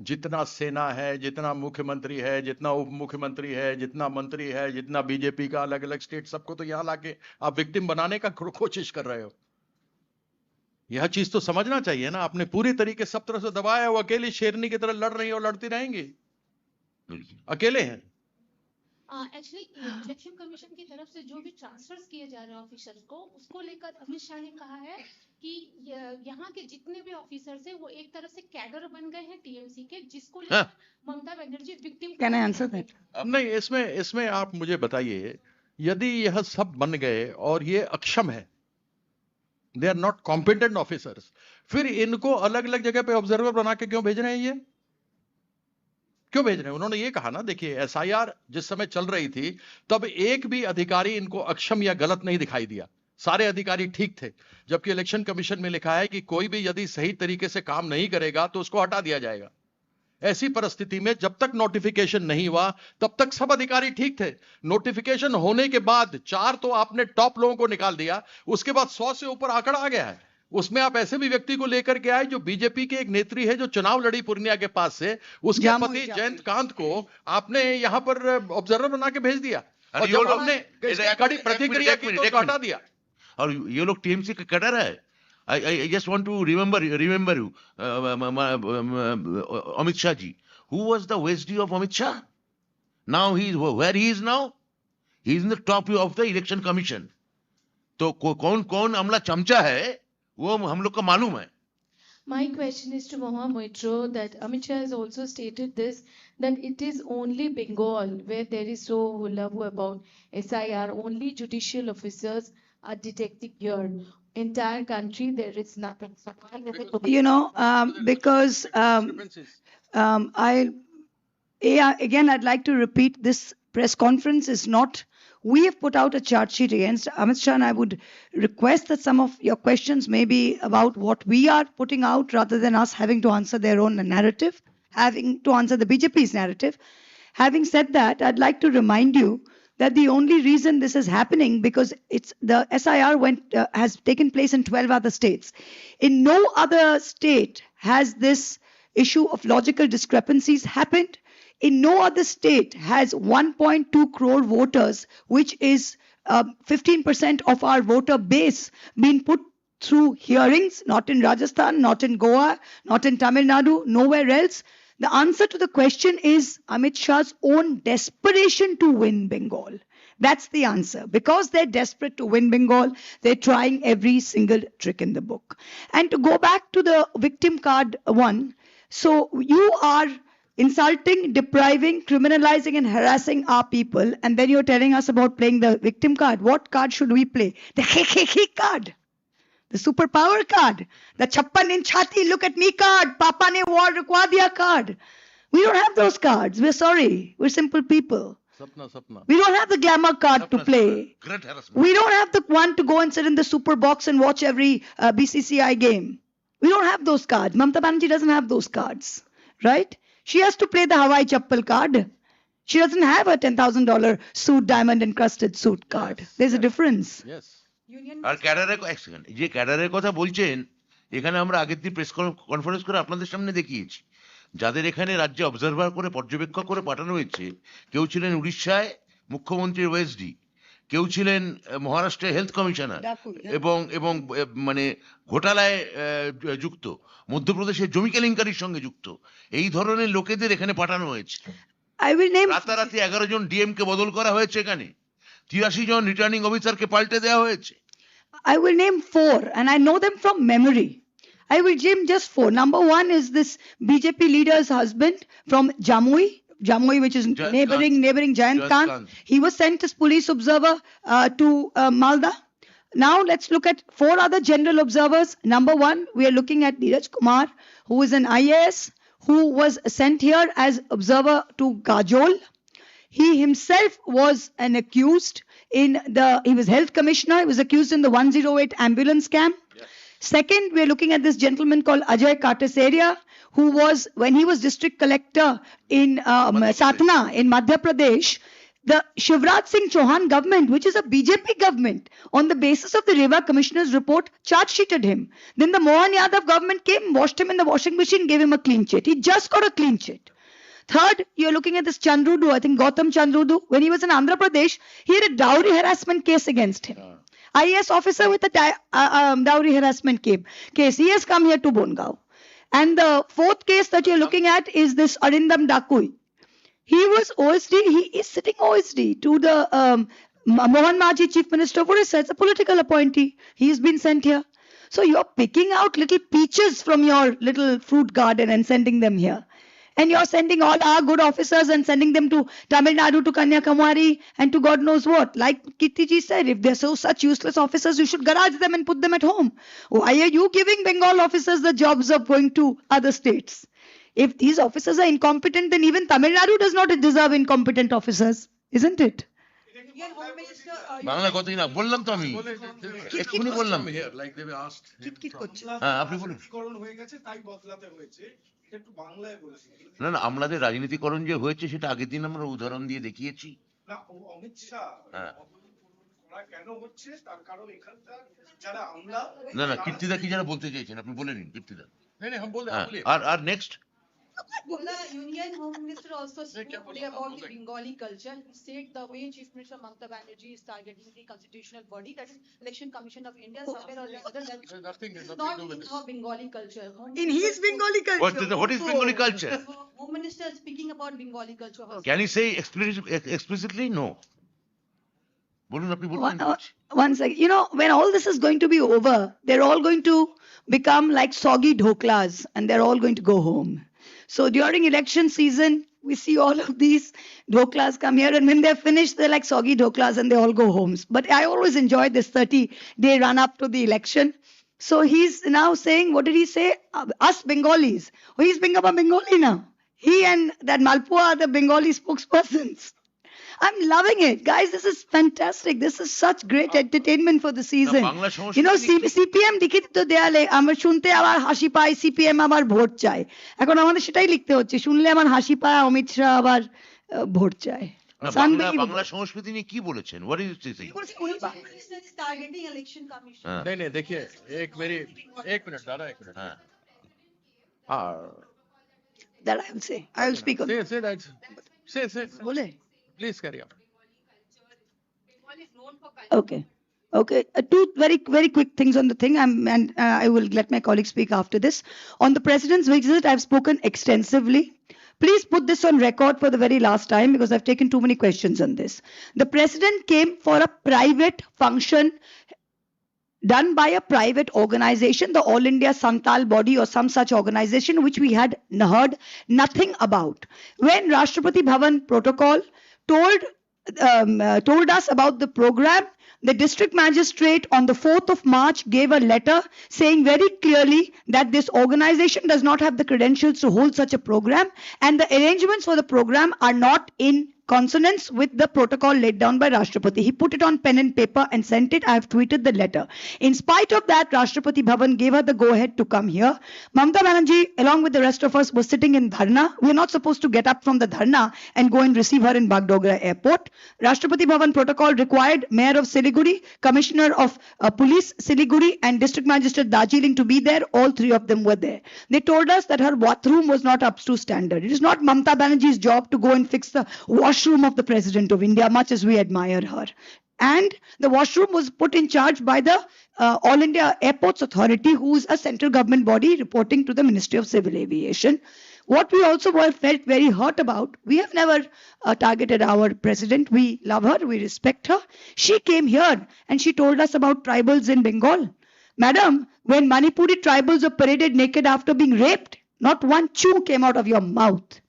जितना सेना है, जितना मुख्यमंत्री है, जितना उप मुख्यमंत्री है, जितना मंत्री है, जितना बीजेपी का अलग अलग स्टेट, सबको तो यहाँ लाके आप विक्टिम बनाने का कोशिश कर रहे हो। यह चीज तो समझना चाहिए ना। आपने पूरी तरीके सब तरह से दबाया, वो अकेली शेरनी की तरह लड़ रही है और लड़ती रहेंगी, अकेले हैं। एक्चुअली इलेक्शन कमीशन की तरफ से जो भी ट्रांसफर्स किए जा रहे हैं ऑफिसर्स को, उसको लेकर अमित शाह ने कहा है कि यहाँ के जितने भी ऑफिसर्स हैं वो एक तरह से कैडर बन गए हैं टीएमसी के, जिसको लेकर Mamata Banerjee victim. Can I answer that? अब नहीं, इसमें आप मुझे बताइए, यदि यह सब बन गए और ये अक्षम है, they are not competent officers, फिर इनको अलग अलग जगह पे ऑब्जर्वर बना के क्यों भेज रहे हैं? ये क्यों भेज रहे हैं? उन्होंने ये कहा ना, देखिए एसआईआर जिस समय चल रही थी तब एक भी अधिकारी इनको अक्षम या गलत नहीं दिखाई दिया, सारे अधिकारी ठीक थे। जबकि इलेक्शन कमीशन में लिखा है कि कोई भी यदि सही तरीके से काम नहीं करेगा तो उसको हटा दिया जाएगा। ऐसी परिस्थिति में जब तक नोटिफिकेशन नहीं हुआ तब तक सब अधिकारी ठीक थे। नोटिफिकेशन होने के बाद 4 तो आपने टॉप लोगों को निकाल दिया, उसके बाद 100 से ऊपर आंकड़ा आ गया है। उसमें आप ऐसे भी व्यक्ति को लेकर के आए जो बीजेपी के एक नेत्री है, जो चुनाव लड़ी पूर्णिया के पास से, उसके पति जयंत कांत को आपने यहां पर ऑब्जर्वर बना के भेज दिया, और जब आपने कड़ी प्रतिक्रिया की तो हटा दिया। और ये लोग टीएमसी का कैडर है। I just want to remember you, Amit Shah ji. Who was the VSD of Amit Shah? Now where he is now? He is in the top of the election commission. तो कौन अमला चमचा है वो हम लोग को मालूम है। My question is to Moitra that Amit Shah has also stated this, that it is only Bengal where there is so hullabaloo about SIR, only judicial officers are detecting here. Entire country there is nothing. You know, because I'd like to repeat, this press conference is not. We have put out a charge sheet against Amit Shah, and I would request that some of your questions may be about what we are putting out rather than us having to answer their own narrative, having to answer the BJP's narrative. Having said that, I'd like to remind you that the only reason this is happening because it's the SIR has taken place in 12 other states. In no other state has this issue of logical discrepancies happened. In no other state has 1.2 crore voters, which is 15% of our voter base, been put through hearings, not in Rajasthan, not in Goa, not in Tamil Nadu, nowhere else. The answer to the question is Amit Shah's own desperation to win Bengal. That's the answer. Because they're desperate to win Bengal, they're trying every single trick in the book. And to go back to the victim card one, so you are insulting, depriving, criminalizing, and harassing our people, and then you're telling us about playing the victim card. What card should we play? The card. The superpower card. The chappan in chati, look at me card. Papa ne war rukwa diya card. We don't have those cards. We're sorry. We're simple people. Sapna. We don't have the glamour card to play. Great harassment. We don't have the one to go and sit in the super box and watch every BCCI game. We don't have those cards. Mamata Banerjee doesn't have those cards. Right? She has to play the Hawaii Chappal card. She doesn't have a $10,000 suit, diamond encrusted suit card. There's a difference. Yes. আর ক্যাডারের এক second, যে ক্যাডারের কথা বলছেন, এখানে আমরা আগের দিন press conference করে আপনাদের সামনে দেখিয়েছি যাদের এখানে রাজ্যে অবজারভার করে পর্যবেক্ষক করে পাঠানো হয়েছে। কেউ ছিলেন উড়িষ্যায় মুখ্যমন্ত্রীর ওএসডি, কেউ ছিলেন মহারাষ্ট্রের হেলথ কমিশনার এবং মানে ঘোটালায় যুক্ত, মধ্যপ্রদেশের জমি কেলেঙ্কারির সঙ্গে যুক্ত, এই ধরনের লোকেদের এখানে পাঠানো হয়েছে। রাতারাতি 11 জন ডিএম কে বদল করা হয়েছে, এখানে 83 জন রিটার্নিং অফিসারকে পাল্টে দেওয়া হয়েছে। I will name 4, and I know them from memory. I will name just 4. Number 1 is this BJP leader's husband from Jamui, which is neighboring Jayant Kant. He was sent as police observer to Malda. Now let's look at 4 other general observers. Number 1, we are looking at Neeraj Kumar, who is an IAS, who was sent here as observer to Gajol. He himself was an accused he was health commissioner. He was accused in the 108 ambulance scam. Yes. Second, we're looking at this gentleman called Ajay Kataseria, who was, when he was district collector in Satna in Madhya Pradesh, the Shivraj Singh Chauhan government, which is a BJP government, on the basis of the Reva Commissioner's report, charge sheeted him. Then the Mohan Yadav government came, washed him in the washing machine, gave him a clean chit. He just got a clean chit. Third, you're looking at this Chandrudu, I think Gautam Chandrudu. When he was in Andhra Pradesh, he had a dowry harassment case against him. IAS officer with a dowry harassment case. He has come here to Bongaon. And the fourth case that you're looking at is this Arindam Dakui. He was OSD, he is sitting OSD to the Mohan Maji, Chief Minister of Orissa. It's a political appointee. He's been sent here. So you're picking out little peaches from your little fruit garden and sending them here. And you're sending all our good officers and sending them to Tamil Nadu, to Kanyakumari, and to God knows what. Like Kirtiji said, if they're such useless officers, you should garage them and put them at home. Why are you giving Bengal officers the jobs of going to other states? If these officers are incompetent, then even Tamil Nadu does not deserve incompetent officers, isn't it? Indian Home Minister, Bangla কথাই না বললাম তো আমি এক্ষুনি বললাম Here, like they were asked. কিটকিট করছে। হ্যাঁ আপনি বলুন রাজনীতিকরণ হয়ে গেছে তাই বদলাতে হয়েছে, এটা একটু বাংলায় বলেছি। না না আমাদের রাজনীতিকরণ যে হয়েছে সেটা আগের দিন আমরা উদাহরণ দিয়ে দেখিয়েছি না অমিত শাহ হ্যাঁ করা কেন হচ্ছে তার কারণ এখানকার যারা আমরা না না কীর্তিদা কি যারা বলতে চাইছেন আপনি বলে নিন কীর্তিদা नहीं नहीं हम बोल হ্যাঁ बोलिए আর next the Union Home Minister also spoke क्या बोला? today about बोल the रहे हैं। Bengali culture. He said the way Chief Minister Mamata Banerjee is targeting the constitutional body, that is Election Commission of India, somewhere or the other, that There's nothing is to not do with in this. our Bengali culture. Home In Minister his spoke- Bengali culture. what is Bengali culture Home Minister is speaking about Bengali culture. can you say explicitly no বলুন আপনি বলুন One second. You know, when all this is going to be over, they're all going to become like soggy dhoklas and they're all going to go home. So during election season, we see all of these dhoklas come here, and when they're finished, they're like soggy dhoklas and they all go homes. But I always enjoy this 30-day run up to the election. So he's now saying, what did he say? Us Bengalis. Oh, he's being a Bengali now. He and that Malpua are the Bengali spokespersons. I'm loving it. Guys, this is fantastic. This is such great entertainment for the season. Bangla You know, সংস্কৃতি CPM লিখে দিত দেয়ালে, আমার শুনতে আমার হাসি পায়, CPM আমার ভোট চায়। এখন আমাদের সেটাই লিখতে হচ্ছে, শুনলে আমার হাসি পায়, অমিত শাহ আবার ভোট চায়। না, It's বাংলা unbelievable. বাংলা সংস্কৃতি নিয়ে কি বলেছেন what is it saying Chief Minister is targeting Election Commission. হ্যাঁ नहीं नहीं देखिए एक मिनट दादा एक मिनट হ্যাঁ हाँ That I will say. I will speak on say that say बोले? please carry on Okay. Okay. Two very quick things on the thing. And I will let my colleagues speak after this. On the president's visit, I've spoken extensively. Please put this on record for the very last time because I've taken too many questions on this. The president came for a private function done by a private organization, the All India Santal body or some such organization, which we had heard nothing about. When Rashtrapati Bhavan protocol told us about the program, the district magistrate on the 4th of March gave a letter saying very clearly that this organization does not have the credentials to hold such a program and the arrangements for the program are not in consonance with the protocol laid down by Rashtrapati. He put it on pen and paper and sent it. I have tweeted the letter. In spite of that, Rashtrapati Bhavan gave her the go-ahead to come here. Mamata Banerjee, along with the rest of us, was sitting in Dharna. We are not supposed to get up from the Dharna and go and receive her in Bagdogra airport. Rashtrapati Bhavan protocol required Mayor of Siliguri, Commissioner of Police Siliguri and District Magistrate Darjeeling to be there. All three of them were there. They told us that her bathroom was not up to standard. It is not Mamata Banerjee's job to go and fix the washroom of the President of India, much as we admire her. And the washroom was put in charge by the All India Airports Authority, who is a central government body reporting to the Ministry of Civil Aviation. What we also felt very hurt about, we have never targeted our president. We love her, we respect her. She came here and she told us about tribals in Bengal. Madam, when Manipuri tribals were paraded naked after being raped, not one chew came out of your mouth.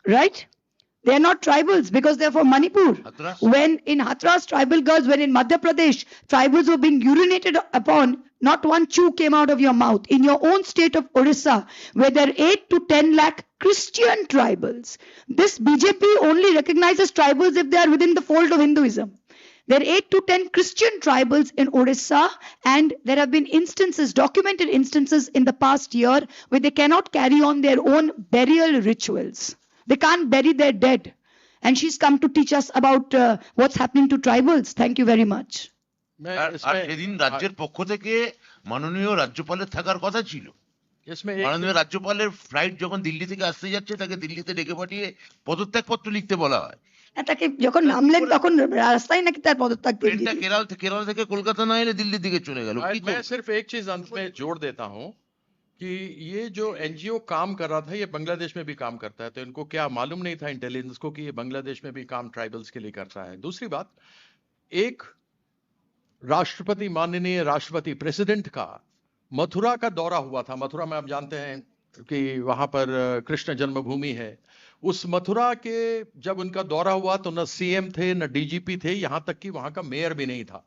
Right? They are not tribals because they are from Manipur. Hathras? When in Hathras, tribal girls, when in Madhya Pradesh, tribals were being urinated upon, not one chew came out of your mouth. In your own state of Orissa, where there are 8 to 10 lakh Christian tribals, this BJP only recognizes tribals if they are within the fold of Hinduism. There are 8 to 10 Christian tribals in Orissa, and there have been instances, documented instances in the past year, where they cannot carry on their own burial rituals. They can't bury their dead. and she's come to teach us about what's happening to tribals. Thank you very much. मैं আর इसमें সেদিন রাজ্যের পক্ষ থেকে মাননীয় রাজ্যপালের থাকার কথা ছিল। इसमें एक মাননীয় রাজ্যপালের ফ্লাইট যখন দিল্লি থেকে আসতে যাচ্ছে তাকে দিল্লিতে ডেকে পাঠিয়ে পদত্যাগপত্র লিখতে বলা হয়। তাকে যখন নামলেন তখন রাস্তায় নাকি তার পদত্যাগ দিয়ে ট্রেনটা দিলেন। কেরল থেকে কলকাতা না এলে দিল্লির দিকে চলে গেল। কি मैं सिर्फ एक चीज अंत में जोड़ देता हूं कि ये जो एनजीओ काम कर रहा था ये बांग्लादेश में भी काम करता है, तो इनको क्या मालूम नहीं था इंटेलिजेंस को कि ये बांग्लादेश में भी काम ट्राइबल्स के लिए करता है। दूसरी बात, एक राष्ट्रपति, माननीय राष्ट्रपति प्रेसिडेंट का मथुरा का दौरा हुआ था। मथुरा में आप जानते हैं कि वहां पर कृष्ण जन्मभूमि है। उस मथुरा के जब उनका दौरा हुआ तो न सीएम थे न डीजीपी थे, यहां तक कि वहां का मेयर भी नहीं था।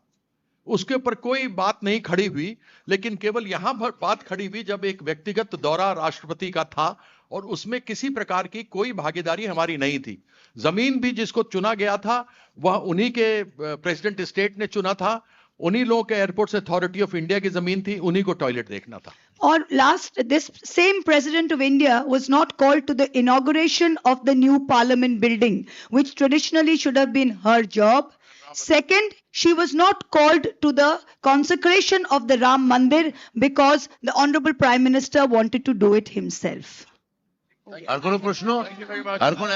उसके ऊपर कोई बात नहीं खड़ी हुई, लेकिन केवल यहां पर बात खड़ी हुई जब एक व्यक्तिगत दौरा राष्ट्रपति का था और उसमें किसी प्रकार की कोई भागीदारी हमारी नहीं थी। जमीन भी जिसको चुना गया था वह उन्हीं के प्रेसिडेंट स्टेट ने चुना था, उन्हीं लोगों के एयरपोर्ट्स अथॉरिटी ऑफ इंडिया की जमीन थी, उन्हीं को टॉयलेट देखना था। Or last, this same president of India was not called to the inauguration of the new parliament building, which traditionally should have been her job. Second, she was not called to the consecration of the Ram Mandir because the Honorable Prime Minister wanted to do it himself. আর কোনো প্রশ্ন? আর কোনো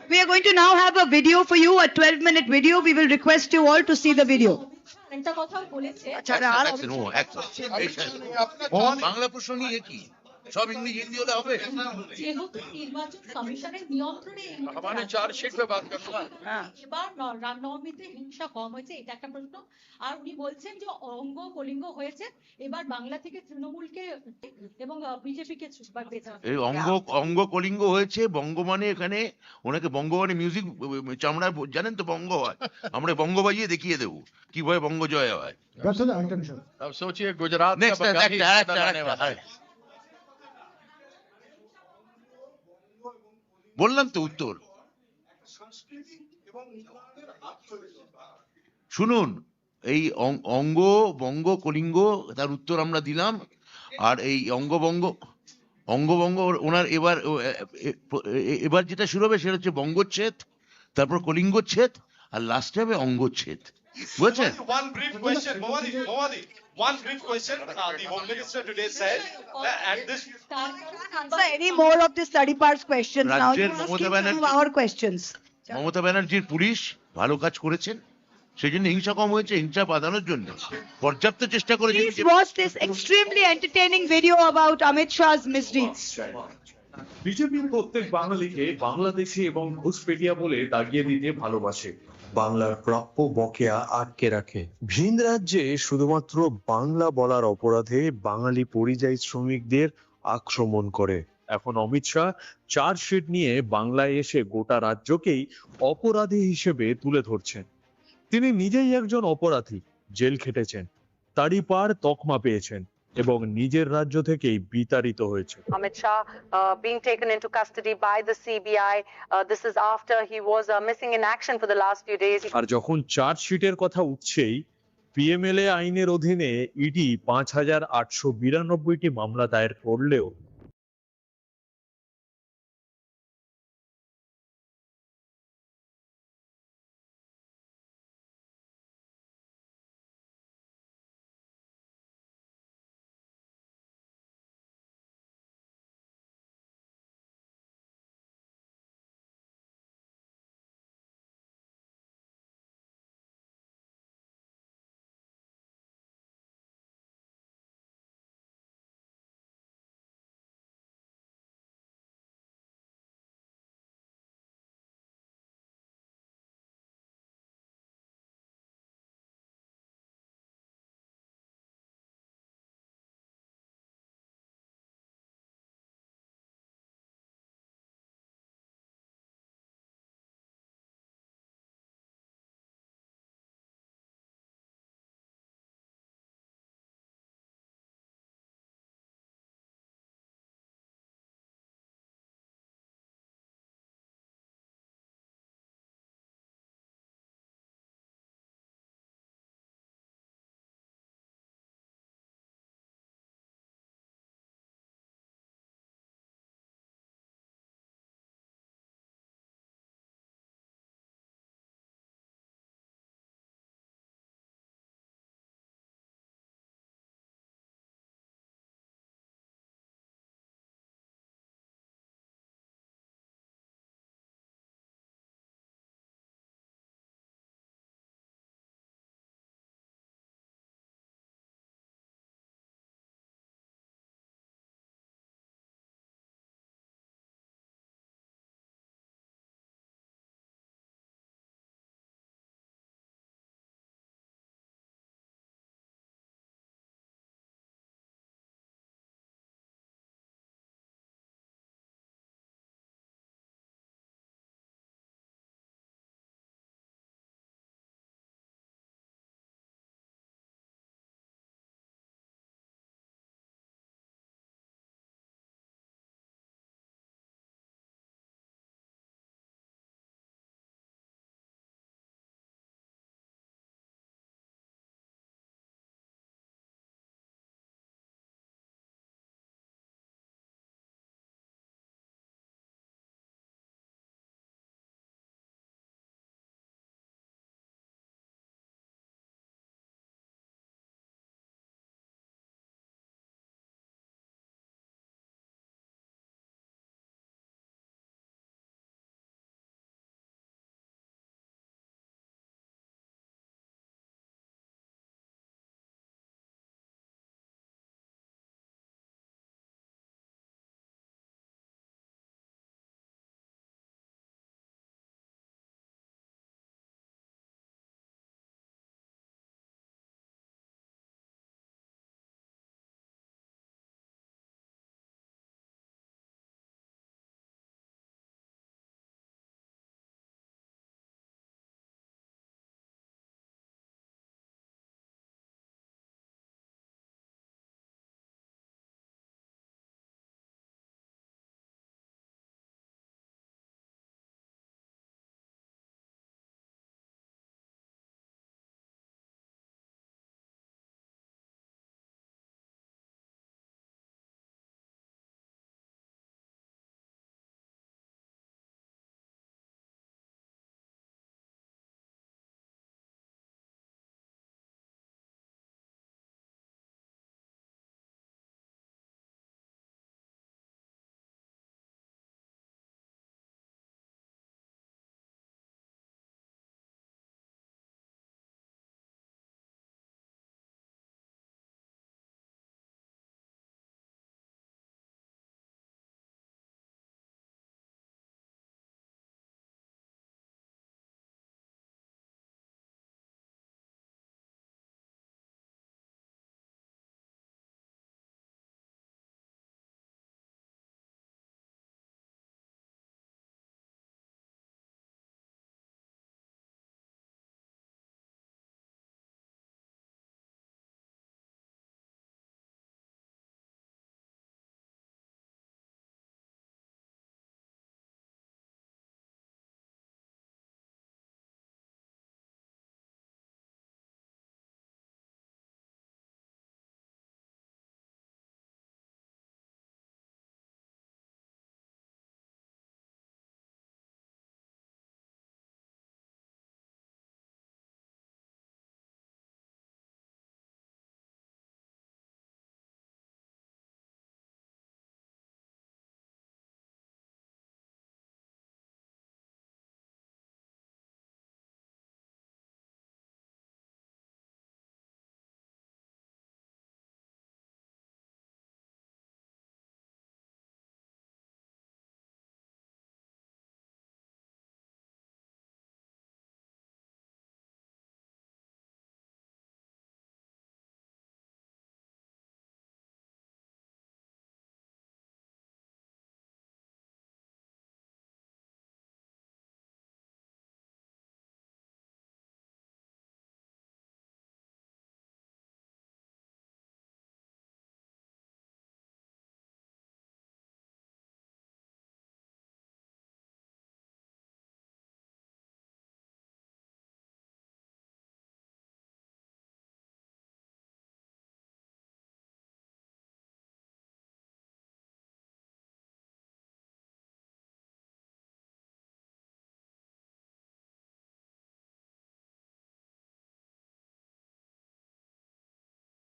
We are going to now have a video for you, a 12-minute video. We will request you all to see the video. একটা কথাও বলেছে বাংলা প্রশ্ন নিয়ে কি সব ইংরেজি হিন্দি হলে হবে? যেহেতু নির্বাচন কমিশনের নিয়ন্ত্রণে এই মুহূর্তে हमारे রাজ্য चार्जशीट पे बात करना है। এবার রামনবমীতে হিংসা কম হয়েছে, এটা একটা প্রশ্ন। আর উনি বলছেন যে অঙ্গ কলিঙ্গ হয়েছে, এবার বাংলা থেকে তৃণমূলকে এবং বিজেপিকে এই অঙ্গ কলিঙ্গ হয়েছে। বঙ্গ মানে এখানে ওনাকে বঙ্গ মানে মিউজিক চামড়া জানেন তো বঙ্গ হয়, আমরা বঙ্গ বাজিয়ে দেখিয়ে দেবো কিভাবে বঙ্গ জয় হয়। अब सोचिए गुजरात का Next, बगाही একটা, बनाने वाला है। বললাম তো উত্তর শুনুন। এই অঙ্গ বঙ্গ কলিঙ্গ তার উত্তর আমরা দিলাম। আর এই অঙ্গবঙ্গ ওনার এবার যেটা শুরু হবে সেটা হচ্ছে বঙ্গচ্ছেদ, তারপর কলিঙ্গচ্ছেদ, আর লাস্টে হবে অঙ্গচ্ছেদ। বুঝেছেন? One brief question, Momadi. One brief question. The Home Minister today said that at this. Answer any more of the study parts questions now. You রাজ্যের ask Mamata him some of Banerjee- our questions. Mamata ব্যানার্জির police ভালো কাজ করেছেন, সেই জন্য হিংসা কম হয়েছে। হিংসা বাঁধানোর জন্য পর্যাপ্ত চেষ্টা করেছে। Please watch this extremely entertaining video about Amit Shah's misdeeds. BJP প্রত্যেক বাঙালিকে বাংলাদেশি এবং ঘুষপেটিয়া বলে দাগিয়ে দিতে ভালোবাসে, বাংলার প্রাপ্য বকেয়া আটকে রাখে। ভিন রাজ্যে শুধুমাত্র বাংলা বলার অপরাধে বাঙালি পরিযায়ী শ্রমিকদের আক্রমণ করে। এখন অমিত শাহ চার্জশিট নিয়ে বাংলায় এসে গোটা রাজ্যকেই অপরাধী হিসেবে তুলে ধরছেন। তিনি নিজেই একজন অপরাধী, জেল খেটেছেন, তারই পার তকমা পেয়েছেন এবং নিজের রাজ্য থেকেই বিতাড়িত হয়েছে। Amit Shah being taken into custody by the CBI. This is after he was missing in action for the last few days. আর যখন চার্জশিটের কথা উঠছেই, পিএমএলএ আইনের অধীনে ইডি 5,892টি মামলা দায়ের করলেও